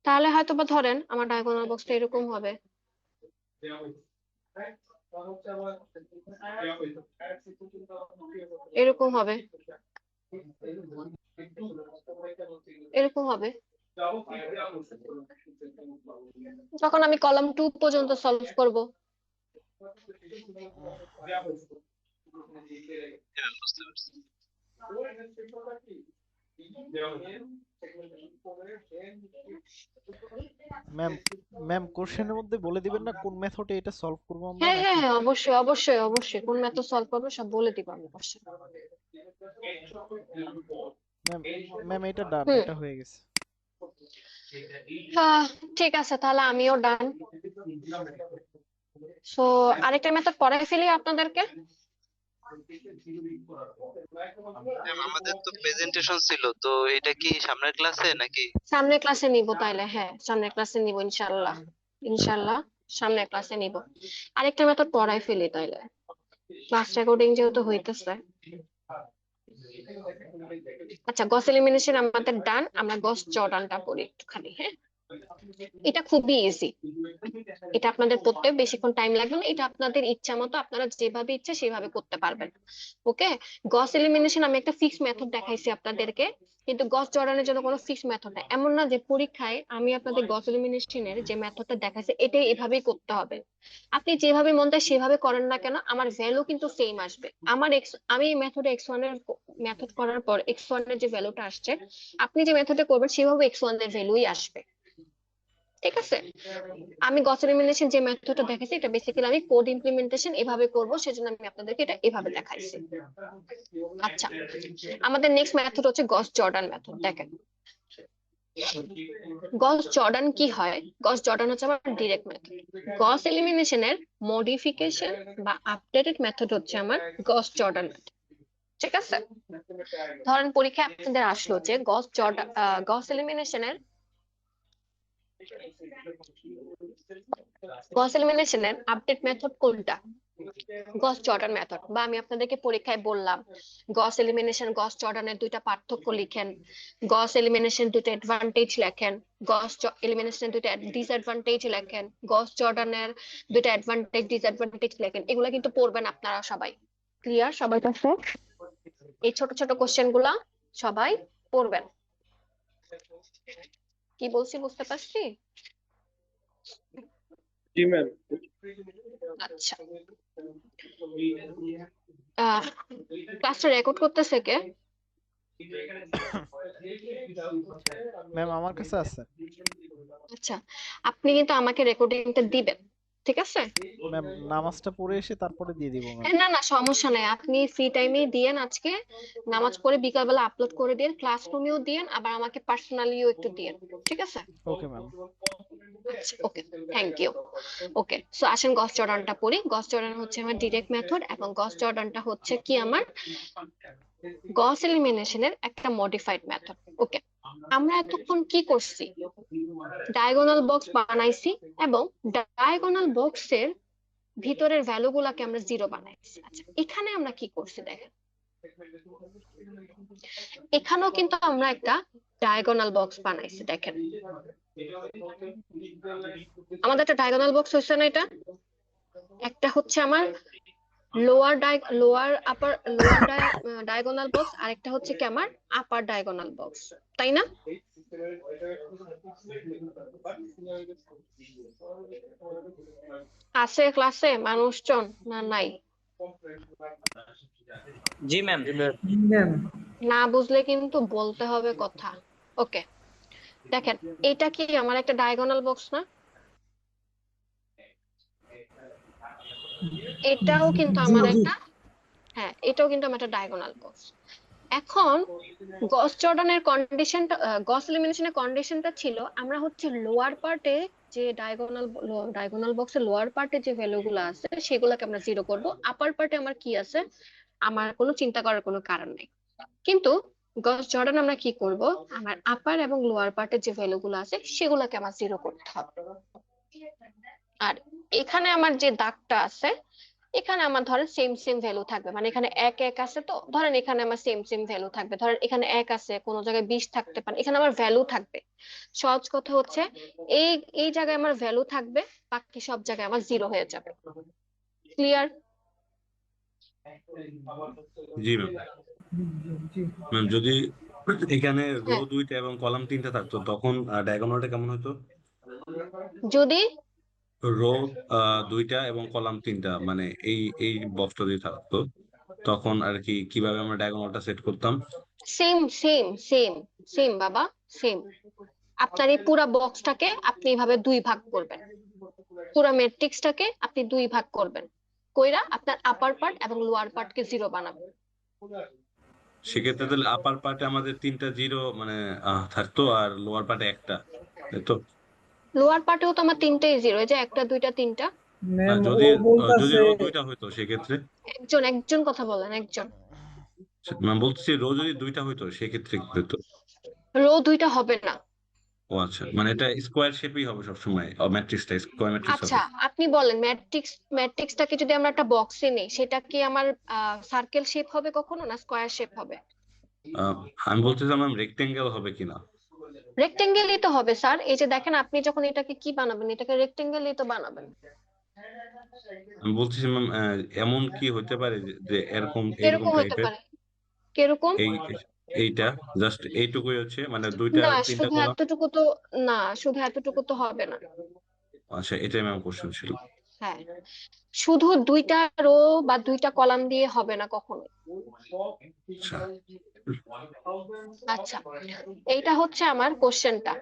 তাহলে হয়তো বা ধরেন আমার ডায়াগোনাল বক্সটা এরকম হবে। এরকম হবে, এরকম হবে। যখন আমি কলাম 2 পর্যন্ত সলভ করব। হ্যাঁ, বুঝতে পারছি। ম্যাম ম্যাম কোশ্চেনের মধ্যে বলে দিবেন না কোন মেথডে এটা সলভ করব আমরা হ্যাঁ হ্যাঁ নাকি? হ্যাঁ, অবশ্যই অবশ্যই অবশ্যই, কোন মেথড সলভ করবে সব বলে দিব আমি কোশ্চেন। ম্যাম ম্যাম এটা ডান, হুম। এটা হয়ে গেছে। ঠিক আছে, তাহলে আমিও ডান। সো আরেকটা মেথড পড়াই ফেলি আপনাদেরকে। ম্যাম আমাদের তো প্রেজেন্টেশন ছিল, তো এটা কি সামনের ক্লাসে নাকি? সামনের ক্লাসে নিব তাইলে, হ্যাঁ সামনের ক্লাসে নিব ইনশাআল্লাহ। ইনশাআল্লাহ সামনের ক্লাসে নিব। আরেকটা মেথড পড়াই ফেলি তাইলে, ক্লাস রেকর্ডিং যেহেতু হইতেছে। আচ্ছা গস এলিমিনেশন আমাদের ডান, আমরা গস জর্ডানটা পড়ি একটুখানি। হ্যাঁ এটা খুবই ইজি, এটা আপনাদের পড়তে বেশিক্ষণ টাইম লাগবে না, এটা আপনাদের ইচ্ছা মতো আপনারা যেভাবে ইচ্ছা সেভাবে করতে পারবেন। ওকে, গস এলিমিনেশন আমি একটা ফিক্স মেথড দেখাইছি আপনাদেরকে, কিন্তু গস জর্ডানের জন্য কোনো ফিক্স মেথড নাই। এমন না যে পরীক্ষায় আমি আপনাদের গস এলিমিনেশনের যে মেথডটা দেখাইছি এটাই এভাবেই করতে হবে। আপনি যেভাবে মন চায় সেভাবে করেন না কেন, আমার ভ্যালু কিন্তু সেম আসবে। আমার আমি এই মেথডে x1 এর মেথড করার পর x1 এর যে ভ্যালুটা আসছে, আপনি যে মেথডে করবেন সেভাবে x1 এর ভ্যালুই আসবে। ঠিক আছে, আমি গস এলিমিনেশন যে মেথডটা দেখাইছি এটা বেসিক্যালি আমি কোড ইমপ্লিমেন্টেশন এভাবে করব, সেজন্য আমি আপনাদেরকে এটা এভাবে দেখাইছি। আচ্ছা আমাদের নেক্সট মেথড হচ্ছে গস জর্ডান মেথড। দেখেন গস জর্ডান কি হয়, গস জর্ডান হচ্ছে আমার ডিরেক্ট মেথড। গস এলিমিনেশনের মডিফিকেশন বা আপডেটেড মেথড হচ্ছে আমার গস জর্ডান মেথড। ঠিক আছে, ধরেন পরীক্ষায় আপনাদের আসলো যে গস জর্ডান গস এলিমিনেশনের গস এলিমিনেশনের আপডেট মেথড কোনটা? গস জর্ডান মেথড। বা আমি আপনাদেরকে পরীক্ষায় বললাম গস এলিমিনেশন গস জর্ডানের দুইটা পার্থক্য লিখেন, গস এলিমিনেশন দুইটা অ্যাডভান্টেজ লেখেন, গস এলিমিনেশনের দুইটা ডিসঅ্যাডভান্টেজ লেখেন, গস জর্ডানের দুইটা অ্যাডভান্টেজ ডিসঅ্যাডভান্টেজ লেখেন। এগুলা কিন্তু পড়বেন আপনারা সবাই। ক্লিয়ার সবার কাছে? এই ছোট ছোট কোশ্চেন গুলা সবাই পড়বেন। কি বলছি বুঝতে পারছি? জি ম্যাম। আচ্ছা ক্লাসটা রেকর্ড করতেছে কে? ম্যাম আমার কাছে আছে। আচ্ছা আপনি কিন্তু আমাকে রেকর্ডিংটা দিবেন, ঠিক আছে? ম্যাম নামাজটা পড়ে এসে তারপরে দিয়ে দিব ম্যাম। না না সমস্যা নাই, আপনি ফ্রি টাইমে দিয়েন, আজকে নামাজ পড়ে বিকালবেলা আপলোড করে দিন, ক্লাসরুমেও দিয়েন, আবার আমাকে পার্সোনালিও একটু দিয়েন, ঠিক আছে? Okay ma'am. আচ্ছা ওকে, থ্যাংক ইউ। ওকে সো আসেন গস জর্ডানটা পড়ি। গস জর্ডান হচ্ছে আমার ডিরেক্ট মেথড এবং গস জর্ডানটা হচ্ছে কি আমার গস এলিমিনেশনের একটা মডিফাইড মেথড। ওকে, আমরা এতক্ষণ কি করছি? ডায়াগোনাল বক্স বানাইছি এবং ডায়াগোনাল বক্সের ভিতরের ভ্যালু গুলাকে আমরা জিরো বানাইছি। আচ্ছা, এখানে আমরা কি করছি দেখেন, এখানেও কিন্তু আমরা একটা ডায়াগোনাল বক্স বানাইছি। দেখেন আমাদের একটা ডায়াগোনাল বক্স হয়েছে না? এটা একটা হচ্ছে আমার লোয়ার আপার ডায়াগোনাল বক্স, আর একটা হচ্ছে কি আমার আপার ডায়াগোনাল বক্স, তাই না? আছে ক্লাসে মানুষজন না নাই? জি ম্যাম। না বুঝলে কিন্তু বলতে হবে কথা। ওকে, দেখেন এটা কি আমার একটা ডায়াগোনাল বক্স না? এটাও কিন্তু আমার একটা, হ্যাঁ এটাও কিন্তু আমার একটা ডায়াগোনাল বক্স। এখন গস জর্ডানের কন্ডিশনটা, গস এলিমিনেশনের কন্ডিশনটা ছিল আমরা হচ্ছে লোয়ার পার্টে যে ডায়াগোনাল বক্সের লোয়ার পার্টে যে ভ্যালুগুলো আছে সেগুলোকে আমরা জিরো করব, আপার পার্টে আমার কি আছে আমার কোনো চিন্তা করার কোনো কারণ নেই। কিন্তু গস জর্ডান আমরা কি করব, আমার আপার এবং লোয়ার পার্টের যে ভ্যালুগুলো আছে সেগুলোকে আমার জিরো করতে হবে। আর এখানে আমার যে দাগটা আছে এখানে আমার ধরেন সেম সেম ভ্যালু থাকবে, মানে এখানে এক এক আছে, তো ধরেন এখানে আমার সেম সেম ভ্যালু থাকবে। ধরেন এখানে এক আছে, কোন জায়গায় 20 থাকতে পারে, এখানে আমার ভ্যালু থাকবে। সহজ কথা হচ্ছে এই এই জায়গায় আমার ভ্যালু থাকবে, বাকি সব জায়গায় আমার জিরো হয়ে যাবে। ক্লিয়ার? জি ম্যাম। ম্যাম যদি এখানে রো হ্যাঁ, 2টা এবং কলাম 3টা থাকতো তখন ডায়াগোনালটা কেমন হতো? যদি রো 2টা এবং কলাম 3টা মানে এই এই বক্সটা যদি থাকতো তখন আর কি কিভাবে আমরা ডায়াগোনালটা সেট করতাম? সেম সেম সেম সেম বাবা, সেম। আপনার এই পুরো বক্সটাকে আপনি এভাবে দুই ভাগ করবেন, পুরো ম্যাট্রিক্সটাকে আপনি দুই ভাগ করবেন, কইরা আপনার আপার পার্ট এবং লোয়ার পার্টকে জিরো বানাবেন। সেক্ষেত্রে তাহলে আপার পার্টে আমাদের 3টা জিরো মানে থাকতো আর লোয়ার পার্টে একটা, তাই তো? লোয়ার পার্টেও তো আমার তিনটেই জিরো, এই যে একটা দুইটা তিনটা। না, যদি যদি রো 2টা হইতো সেক্ষেত্রে, একজন একজন কথা বলেন, একজন। মানে বলতেছি রো যদি 2টা হইতো সেক্ষেত্রে কি হতো? রো দুইটা হবে না। ও আচ্ছা, মানে এটা স্কোয়ার শেপই হবে সবসময়, ম্যাট্রিক্সটা স্কোয়ার ম্যাট্রিক্স হবে। আচ্ছা আপনি বলেন ম্যাট্রিক্সটাকে যদি আমরা একটা বক্সে নেই সেটা কি আমার সার্কেল শেপ হবে কখনো, না স্কোয়ার শেপ হবে? আমি বলতেছিলাম রেক্টেঙ্গেল হবে কিনা। রেক্টেঙ্গেলই তো হবে স্যার। এই যে দেখেন আপনি যখন এটাকে কি বানাবেন, এটাকে রেক্টেঙ্গেলই তো বানাবেন। আমি বলতেছিলাম এমন কি হতে পারে যে এরকম এইরকম কিরকম হতে টাইপের পারে? কিরকম? এই এইটা জাস্ট এইটুকুই হচ্ছে মানে দুইটা না তিনটা শুধু কলাম। এতটুকু তো, না শুধু এতটুকু তো হবে না। আচ্ছা, এটাই ম্যাম কোশ্চেন ছিল। হ্যাঁ, শুধু দুইটা রো বা দুইটা কলাম দিয়ে হবে না কখনো। আচ্ছা আচ্ছা, এইটা হচ্ছে আমার কোশ্চেনটা,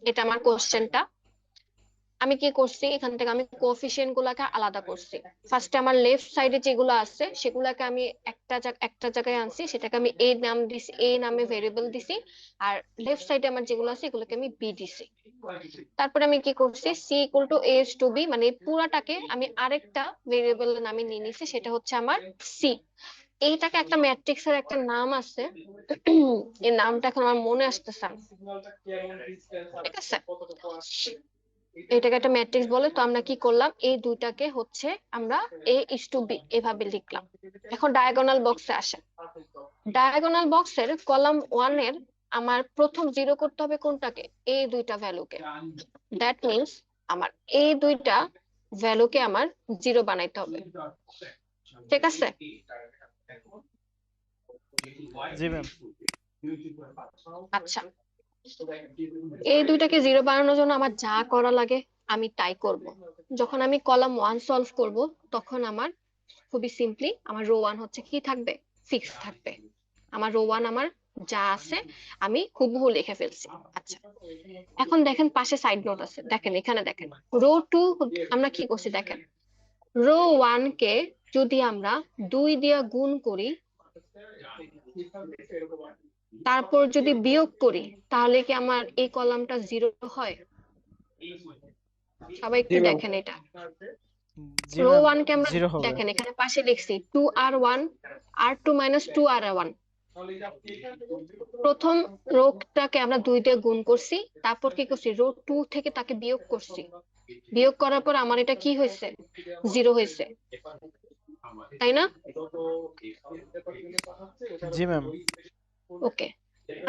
এটা আমার কোশ্চেনটা। আমি কি করছি, এখান থেকে আমি কোএফিসিয়েন্ট গুলাকে আলাদা করছি। ফার্স্টে আমার লেফট সাইডে যেগুলো আছে সেগুলাকে আমি একটা জায়গায় আনছি, সেটাকে আমি এ নাম দিছি, এ নামে ভেরিয়েবল দিছি। আর লেফট সাইডে আমার যেগুলো আছে এগুলোকে আমি বি দিছি। তারপরে আমি কি করছি, C equal to S to B, মানে এই পুরাটাকে আমি আরেকটা ভেরিয়েবলের নামে নিয়ে নিছি, সেটা হচ্ছে আমার সি। এইটাকে একটা ম্যাট্রিক্স এর একটা নাম আছে, এই নামটা এখন আমার মনে আসতেছে না। ঠিক আছে, এটাকে একটা ম্যাট্রিক্স বলে। তো আমরা কি করলাম, এই দুইটাকে হচ্ছে আমরা এ ইস টু বি এভাবে লিখলাম। এখন ডায়াগোনাল বক্সে আসে, ডায়াগোনাল বক্সের কলাম 1 এর আমার প্রথম জিরো করতে হবে কোনটাকে, এই দুইটা ভ্যালুকে। দ্যাট মিন্স আমার এই দুইটা ভ্যালুকে আমার জিরো বানাইতে হবে। ঠিক আছে? জি ম্যাম। আচ্ছা, এই দুইটাকে জিরো বানানোর জন্য আমার যা করা লাগে আমি তাই করব। যখন আমি কলাম 1 সলভ করব তখন আমার খুবই সিম্পলি আমার রো 1 হচ্ছে কি থাকবে, ফিক্স থাকবে। আমার রো 1 আমার যা আছে আমি হুবহু লিখে ফেলছি। আচ্ছা, এখন দেখেন পাশে সাইড নোট আছে, দেখেন এখানে দেখেন রো 2 আমরা কি করছি দেখেন, রো 1 কে যদি আমরা 2 দিয়ে গুণ করি তারপর যদি বিয়োগ করি তাহলে কি আমার এই কলামটা জিরো হয়? সবাই একটু জি ম্যাম। দেখেন এটা। জি রো ম্যাম, ওয়ান কে আমরা জিরো হবে। দেখেন এখানে পাশে লিখছি 2r1 r2 মাইনাস 2r1। প্রথম রোটাকে আমরা 2 দিয়ে গুণ করছি, তারপর কি করছি রো 2 থেকে তাকে বিয়োগ করছি, বিয়োগ করার পর আমার এটা কি হয়েছে, 0 হয়েছে, তাই না? জি ম্যাম। ওকে,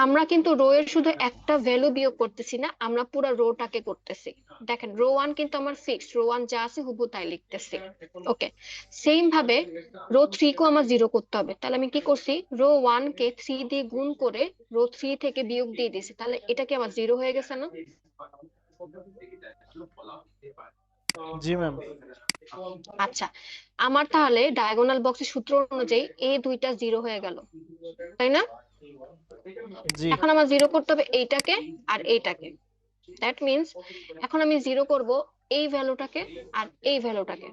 আমরা কিন্তু রো এর শুধু একটা ভ্যালু বিয়োগ করতেছি না, আমরা পুরো রোটাকে করতেছি। দেখেন রো 1 কিন্তু আমার ফিক্সড, রো 1 যা আছে হুবহু তাই লিখতেছি। ওকে, সেম ভাবে রো 3 কেও আমার 0 করতে হবে, তাহলে আমি কি করছি রো 1 কে 3 দিয়ে গুণ করে রো 3 থেকে বিয়োগ দিয়ে দিয়েছি, তাহলে এটা কি আমার 0 হয়ে গেছে না? জি ম্যাম। আচ্ছা, আমার তাহলে ডায়াগোনাল বক্সের সূত্র অনুযায়ী এই দুইটা 0 হয়ে গেল, তাই না? জি। এখন আমার 0 করতে হবে এইটাকে আর এইটাকে। দ্যাট মিন্স এখন আমি 0 করব এই ভ্যালুটাকে আর এই ভ্যালুটাকে।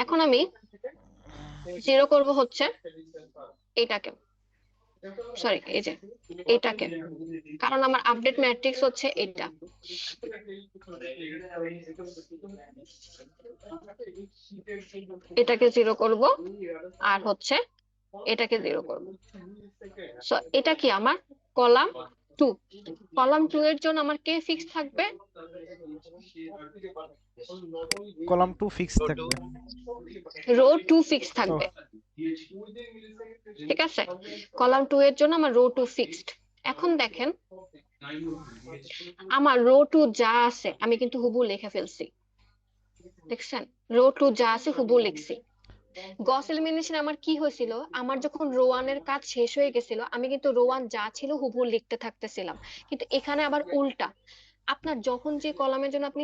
এখন আমি 0 করব হচ্ছে এটাকে, সরি এই যে এটাকে, কারণ আমার আপডেট ম্যাট্রিক্স হচ্ছে এটা। এটাকে 0 করব আর হচ্ছে এটাকে 0 করব। সো এটা কি আমার কলাম 2। কলাম 2 এর জন্য আমার কে ফিক্স থাকবে? কলাম 2 ফিক্স থাকবে। রো 2 ফিক্স থাকবে, ঠিক আছে? কলাম 2 এর জন্য আমার রো 2 ফিক্সড। এখন দেখেন আমার রো 2 যা আছে আমি কিন্তু হুবহু লিখে ফেলছি, দেখছেন রো 2 যা আছে হুবহু লিখছি। গস এলিমিনেশন আমার কি হয়েছিল, আমার যখন রো 1 এর কাজ শেষ হয়ে গেছিল আমি কিন্তু রো 1 যা ছিল হুবহু লিখতে থাকতেছিলাম, কিন্তু এখানে আবার উল্টা। আপনার যখন যে কলামের জন্য আপনি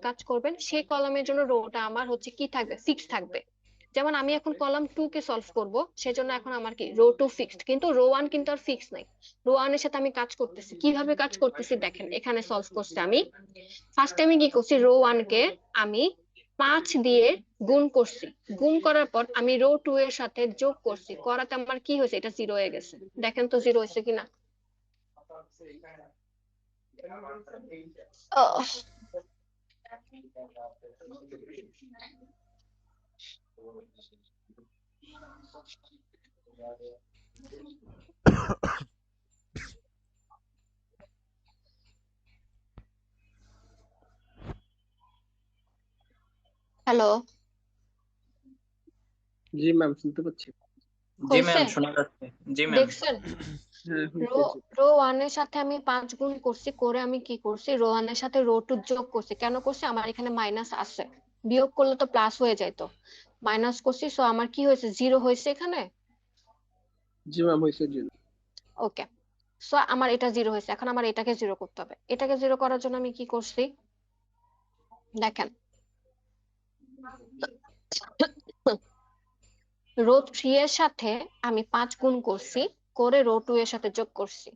কাজ করবেন সেই কলামের জন্য রোটা আমার হচ্ছে কি থাকবে, ফিক্স থাকবে। যেমন আমি এখন কলাম 2 কে সলভ করব, সেজন্য এখন আমার কি রো 2 ফিক্সড, কিন্তু রো 1 কিন্তু আর ফিক্স নাই। রো 1 এর সাথে আমি কাজ করতেছি, কিভাবে কাজ করতেছি দেখেন, এখানে সলভ করছি আমি। ফার্স্ট আমি কি করছি রো 1 কে আমি 5 দিয়ে গুণ করছি, গুণ করার পর আমি রো 2 এর সাথে যোগ করছি, করাতে আমার কি হয়েছে, এটা 0 হয়ে গেছে। দেখেন তো 0 হয়েছে কিনা। আহ, হ্যালো, জি ম্যাম, শুনতে পাচ্ছি। জি হয়েছে? ম্যাম, শোনা যাচ্ছে। জি ম্যাম। দেখছেন হ্যাঁ, রো হয়েছে। রো 1 এর সাথে আমি 5 গুণ করছি, করে আমি কি করছি রো 1 এর সাথে রো 2 যোগ করছি। কেন করছি, আমার এখানে মাইনাস আছে, বিয়োগ করলে তো প্লাস হয়ে যায়, তো মাইনাস করছি। সো আমার কি হয়েছে, 0 হয়েছে এখানে। জি ম্যাম, হয়েছে জি। ওকে, সো আমার এটা 0 হয়েছে, এখন আমার এটাকে 0 করতে হবে। এটাকে 0 করার জন্য আমি কি করছি দেখেন, রো 3 এর সাথে আমি 5 গুণ করছি, করে রো 2 এর সাথে যোগ করছি।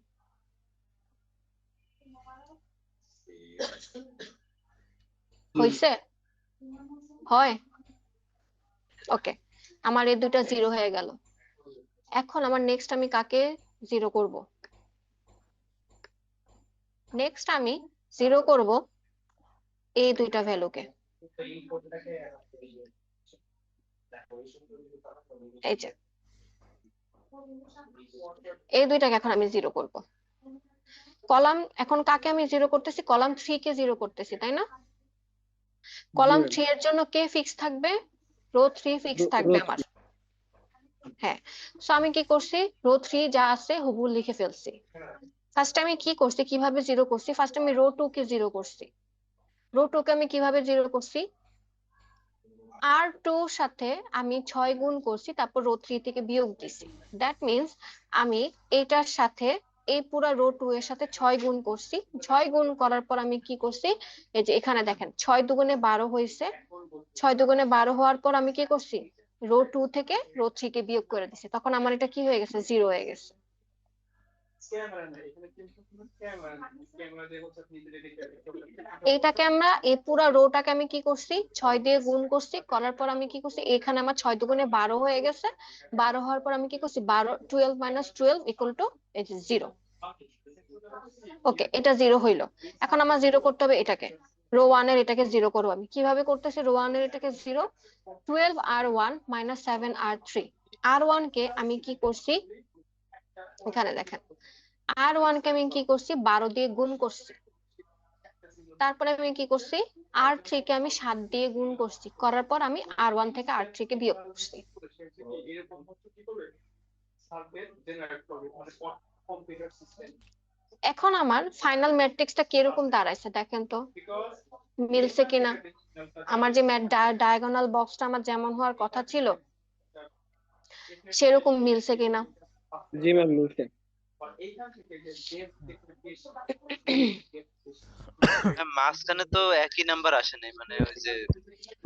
হয়েছে? হয়? ওকে, আমার এই দুটা 0 হয়ে গেল। এখন আমার নেক্সট আমি কাকে 0 করব, নেক্সট আমি 0 করব এই দুইটা ভ্যালুকে। এই যে এই দুইটাকে এখন আমি 0 করব। কলাম এখন কাকে আমি 0 করতেছি, কলাম 3 কে 0 করতেছি, তাই না? কলাম 3 এর জন্য কে ফিক্স থাকবে, রো 3 ফিক্স থাকবে আমার। হ্যাঁ, সো আমি কি করছি রো 3 যা আছে হুবহু লিখে ফেলছি। ফার্স্ট আমি কি করছি, কিভাবে 0 করছি, ফার্স্ট আমি রো 2 কে 0 করছি। রো 2 কে আমি কিভাবে 0 করছি, আর 2 সাথে আমি 6 গুণ করছি, তারপর রো 3 থেকে বিয়োগ দিছি। দ্যাট মিন্স আমি এটার সাথে এই পুরা রো 2 এর সাথে 6 গুণ করছি। 6 গুণ করার পর আমি কি করছি, এই যে এখানে দেখেন 6 দুগুণে 12 হয়েছে। 6 দুগুণে 12 হওয়ার পর আমি কি করছি রো 2 থেকে রো 3 কে বিয়োগ করে দিছি, তখন আমার এটা কি হয়ে গেছে, 0 হয়ে গেছে। এইটাকে আমরা এই পুরা রোটাকে আমি কি করছি 6 দিয়ে গুণ করছি, করার পর আমি কি করছি এখানে আমার 6 দুগুণে 12 হয়ে গেছে। 12 হওয়ার পর আমি কি করছি 12 মাইনাস 12 ইকুয়াল টু এই যে 0। ওকে, এটা 0 হইলো। এখন আমার 0 করতে হবে এটাকে, রো 1 এর এটাকে 0 করবো। আমি কিভাবে করতেছি, রো 1 এর এটাকে 0, 12 r1 মাইনাস 7 r3। r1 কে আমি কি করছি, এখানে দেখেন r1 কে আমি কি করছি 12 দিয়ে গুণ করছি। তারপরে আমি কি করছি r3 কে আমি 7 দিয়ে গুণ করছি, করার পর আমি r1 থেকে r3 কে বিয়োগ করছি। এখন আমার ফাইনাল ম্যাট্রিক্সটা কিরকম দাঁড়াইছে দেখেন তো, মিলছে কিনা। আমার যে ডায়াগোনাল বক্সটা আমার যেমন হওয়ার কথা ছিল সেরকম মিলছে কিনা। জি ম্যাম মিলছে। মাঝখানে তো একই নাম্বার আসে নাই, মানে ওই যে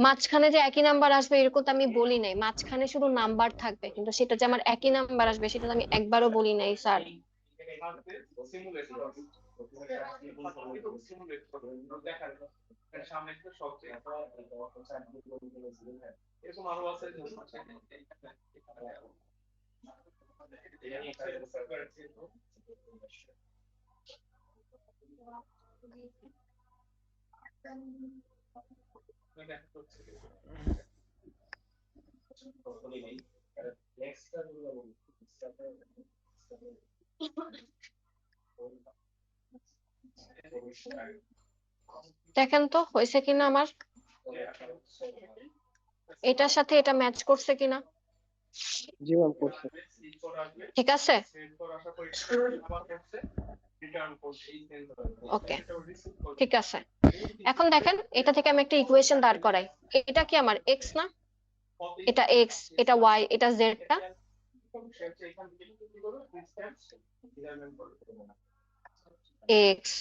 মাঝখানে যে একই নাম্বার আসবে এরকম তো আমি বলি নাই, মাঝখানে শুধু নাম্বার থাকবে, কিন্তু সেটা যে আমার একই নাম্বার আসবে সেটা তো আমি একবারও বলি নাই স্যার। সামনে একটা শখ এরকম আরো আছে দেখেন তো হয়েছে কিনা আমার, এটার সাথে এটা ম্যাচ করছে কিনা। জি ম্যাম করছে। ঠিক আছে, ওকে ঠিক আছে। এখন দেখেন এটা থেকে আমি একটা ইকুয়েশন দাঁড় করাই। এটা কি আমার এক্স না, এটা এক্স, এটা ওয়াই, এটা জেড টা এক্স।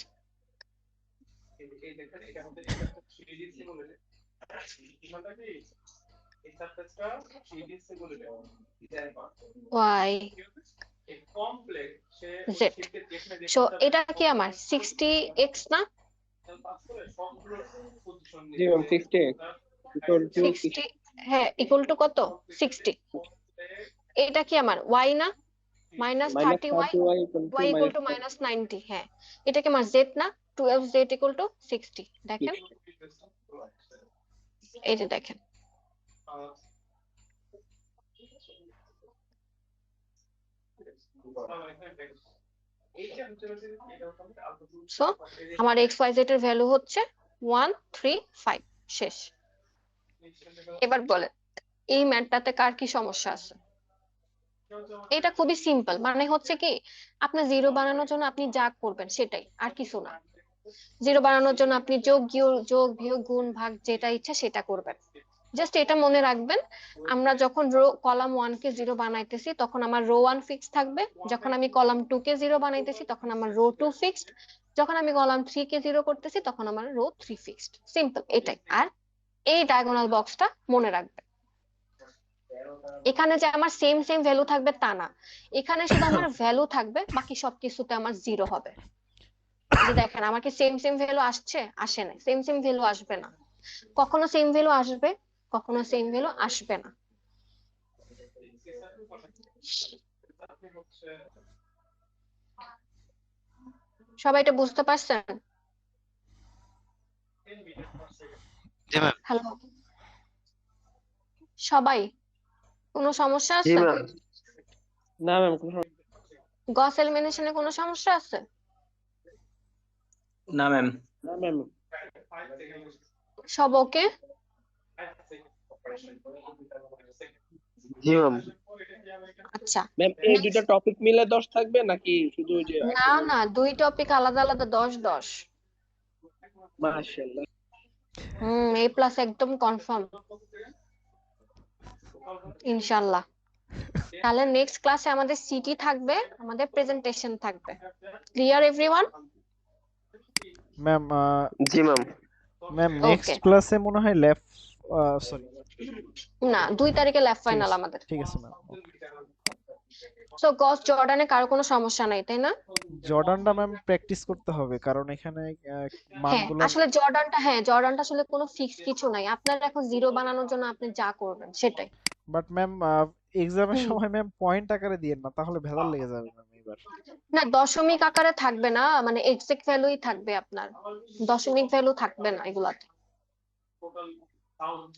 Y Z. সো এটা কি আমার 60x না? জি ম্যাম 60 ইকুয়াল টু 60 হ্যাঁ ইকুয়াল টু কত 60। এটা কি আমার y না, minus 30y, y equal to minus 90। হ্যাঁ এটা কি আমার z না, 12z ইকুয়াল টু 60। দেখেন এই যে দেখেন, সো আমার xyz এর ভ্যালু হচ্ছে 1 3 5 শেষ। এবার বলেন এই ম্যাথটাতে কার কি সমস্যা আছে। এটা খুবই সিম্পল, মানে হচ্ছে কি আপনি জিরো বানানোর জন্য আপনি যা করবেন সেটাই, আর কিছু না। জিরো বানানোর জন্য আপনি যোগ বিয়োগ গুণ ভাগ যেটা ইচ্ছা সেটা করবেন। জাস্ট এটা মনে রাখবেন, আমরা যখন রো কলাম 1 কে 0 বানাইতেছি তখন আমার রো 1 ফিক্স থাকবে, যখন আমি কলাম 2 কে 0 বানাইতেছি তখন আমার রো 2 ফিক্সড, যখন আমি কলাম 3 কে 0 করতেছি তখন আমার রো 3 ফিক্সড। সিম্পল এটাই। আর এই ডায়াগোনাল বক্সটা মনে রাখবেন। এখানে যে আমার সেম ভ্যালু থাকবে তা না, এখানে শুধু আমার ভ্যালু থাকবে, বাকি সবকিছুতে আমার জিরো হবে। যে দেখেন আমার কি সেম ভ্যালু আসছে, আসে না, সেম ভ্যালু আসবে না। কখনো সেম ভ্যালু আসবে, কখনো সেম ভ্যালু আসবে না। সবাই এটা বুঝতে পারছেন? জি ম্যাম। হ্যালো সবাই, কোনো সমস্যা জি আছে? ম্যাম। না ম্যাম কোনো গস এলিমিনেশনে কোনো সমস্যা আছে? না ম্যাম। না ম্যাম। সব ওকে? জি ম্যাম। আচ্ছা ম্যাম এই দুটো টপিক মিলে 10 থাকবে নাকি শুধু যে না না, দুই টপিক আলাদা আলাদা 10 10। মাশাআল্লাহ। A প্লাস একদম কনফার্ম ইনশাআল্লাহ। তাহলে নেক্সট ক্লাসে আমাদের সিটি থাকবে, আমাদের প্রেজেন্টেশন থাকবে। Clear everyone? ম্যাম জি ম্যাম। ম্যাম নেক্সট ক্লাসে মনে হয় ল্যাব সরি না 2 তারিখে ল্যাব ফাইনাল আমাদের। ঠিক আছে ম্যাম। সো গস জর্ডানে কারো কোনো সমস্যা নাই তাই না? জর্ডানটা ম্যাম প্র্যাকটিস করতে হবে, কারণ এখানে হ্যাঁ মানগুলা আসলে জর্ডানটা আসলে কোনো ফিক্স কিছু নাই, আপনার এখন জিরো বানানোর জন্য আপনি যা করবেন সেটাই। বাট ম্যাম এক্সামের হুম। সময় ম্যাম পয়েন্ট আকারে দিয়েন না, তাহলে ভেজাল লেগে যাবে ম্যাম এবার। না দশমিক আকারে থাকবে না, মানে এক্সাক্ট ভ্যালুই থাকবে আপনার, দশমিক ভ্যালু থাকবে না এগুলাতে।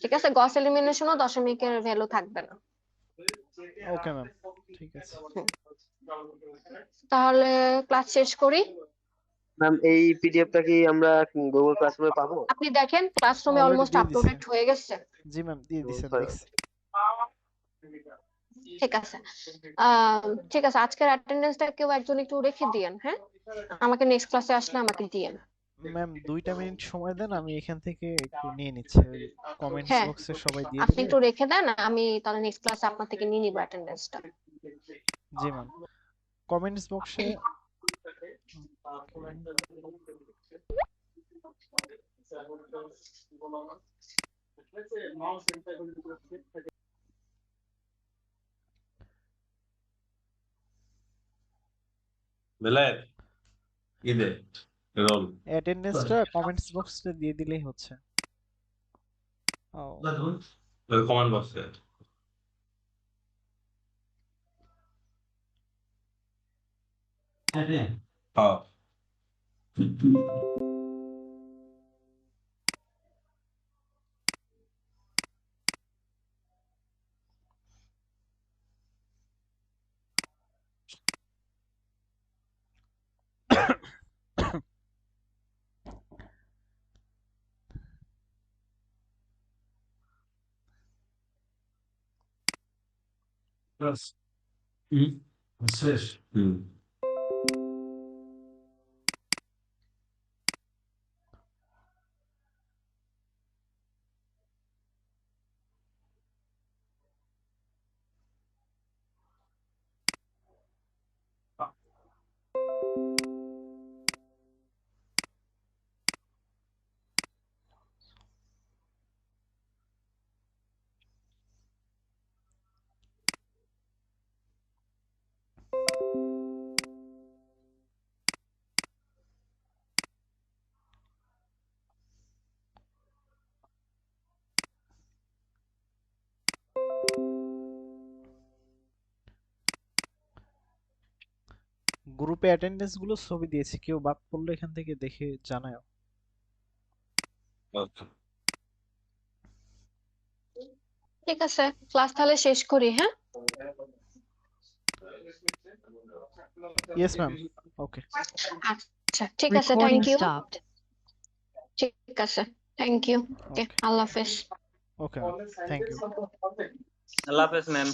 ঠিক আছে, গস এলিমিনেশনও দশমিকের ভ্যালু থাকবে না। ওকে ম্যাম, ঠিক আছে। হুম। তাহলে ক্লাস শেষ করি। ম্যাম এই পিডিএফটা কি আমরা গুগল ক্লাসরুমে পাবো? আপনি দেখেন ক্লাসরুমে অলরেডি অলমোস্ট দিয়ে দিছে। আপলোডেড হয়ে গেছে। জি ম্যাম দিয়ে দিছেন, হ্যাঁ। দেখছি। ঠিক আছে, ঠিক আছে, আজকের অ্যাটেন্ডেন্সটা কেউ একজন একটু রেখে দিয়েন, হ্যাঁ আমাকে নেক্সট ক্লাসে আসলে আমাকে দিয়েন। ম্যাম 2টা মিনিট সময় দেন, আমি এখান থেকে একটু নিয়ে নিচ্ছি, কমেন্টস হ্যাঁ বক্সে সবাই দিয়ে আপনি দিলে। একটু রেখে দেন, আমি তাহলে নেক্সট ক্লাসে আপনার থেকে নিয়ে নিবো অ্যাটেন্ডেন্সটা। জি ম্যাম, কমেন্টস বক্সে বেলায়েত ঈদে রোল অ্যাটেন্ডেন্সটা কমেন্টস বক্সে দিয়ে দিলেই হচ্ছে। ও কমেন্ট বক্সে। হ্যাঁ শেষ। গ্রুপে অ্যাটেন্ডেন্স গুলো ছবি দিয়েছি, কেউ বাদ পড়লে এখান থেকে দেখে জানাও। আচ্ছা ঠিক আছে, ক্লাস তাহলে শেষ করি, হ্যাঁ। ইয়েস ম্যাম, ওকে। আচ্ছা ঠিক আছে, Recording থ্যাংক ইউ। stopped. ঠিক আছে, থ্যাংক ইউ, ওকে, ওকে আল্লাহ হাফেজ। Okay ma'am, thank you. আল্লাহ হাফেজ ম্যাম।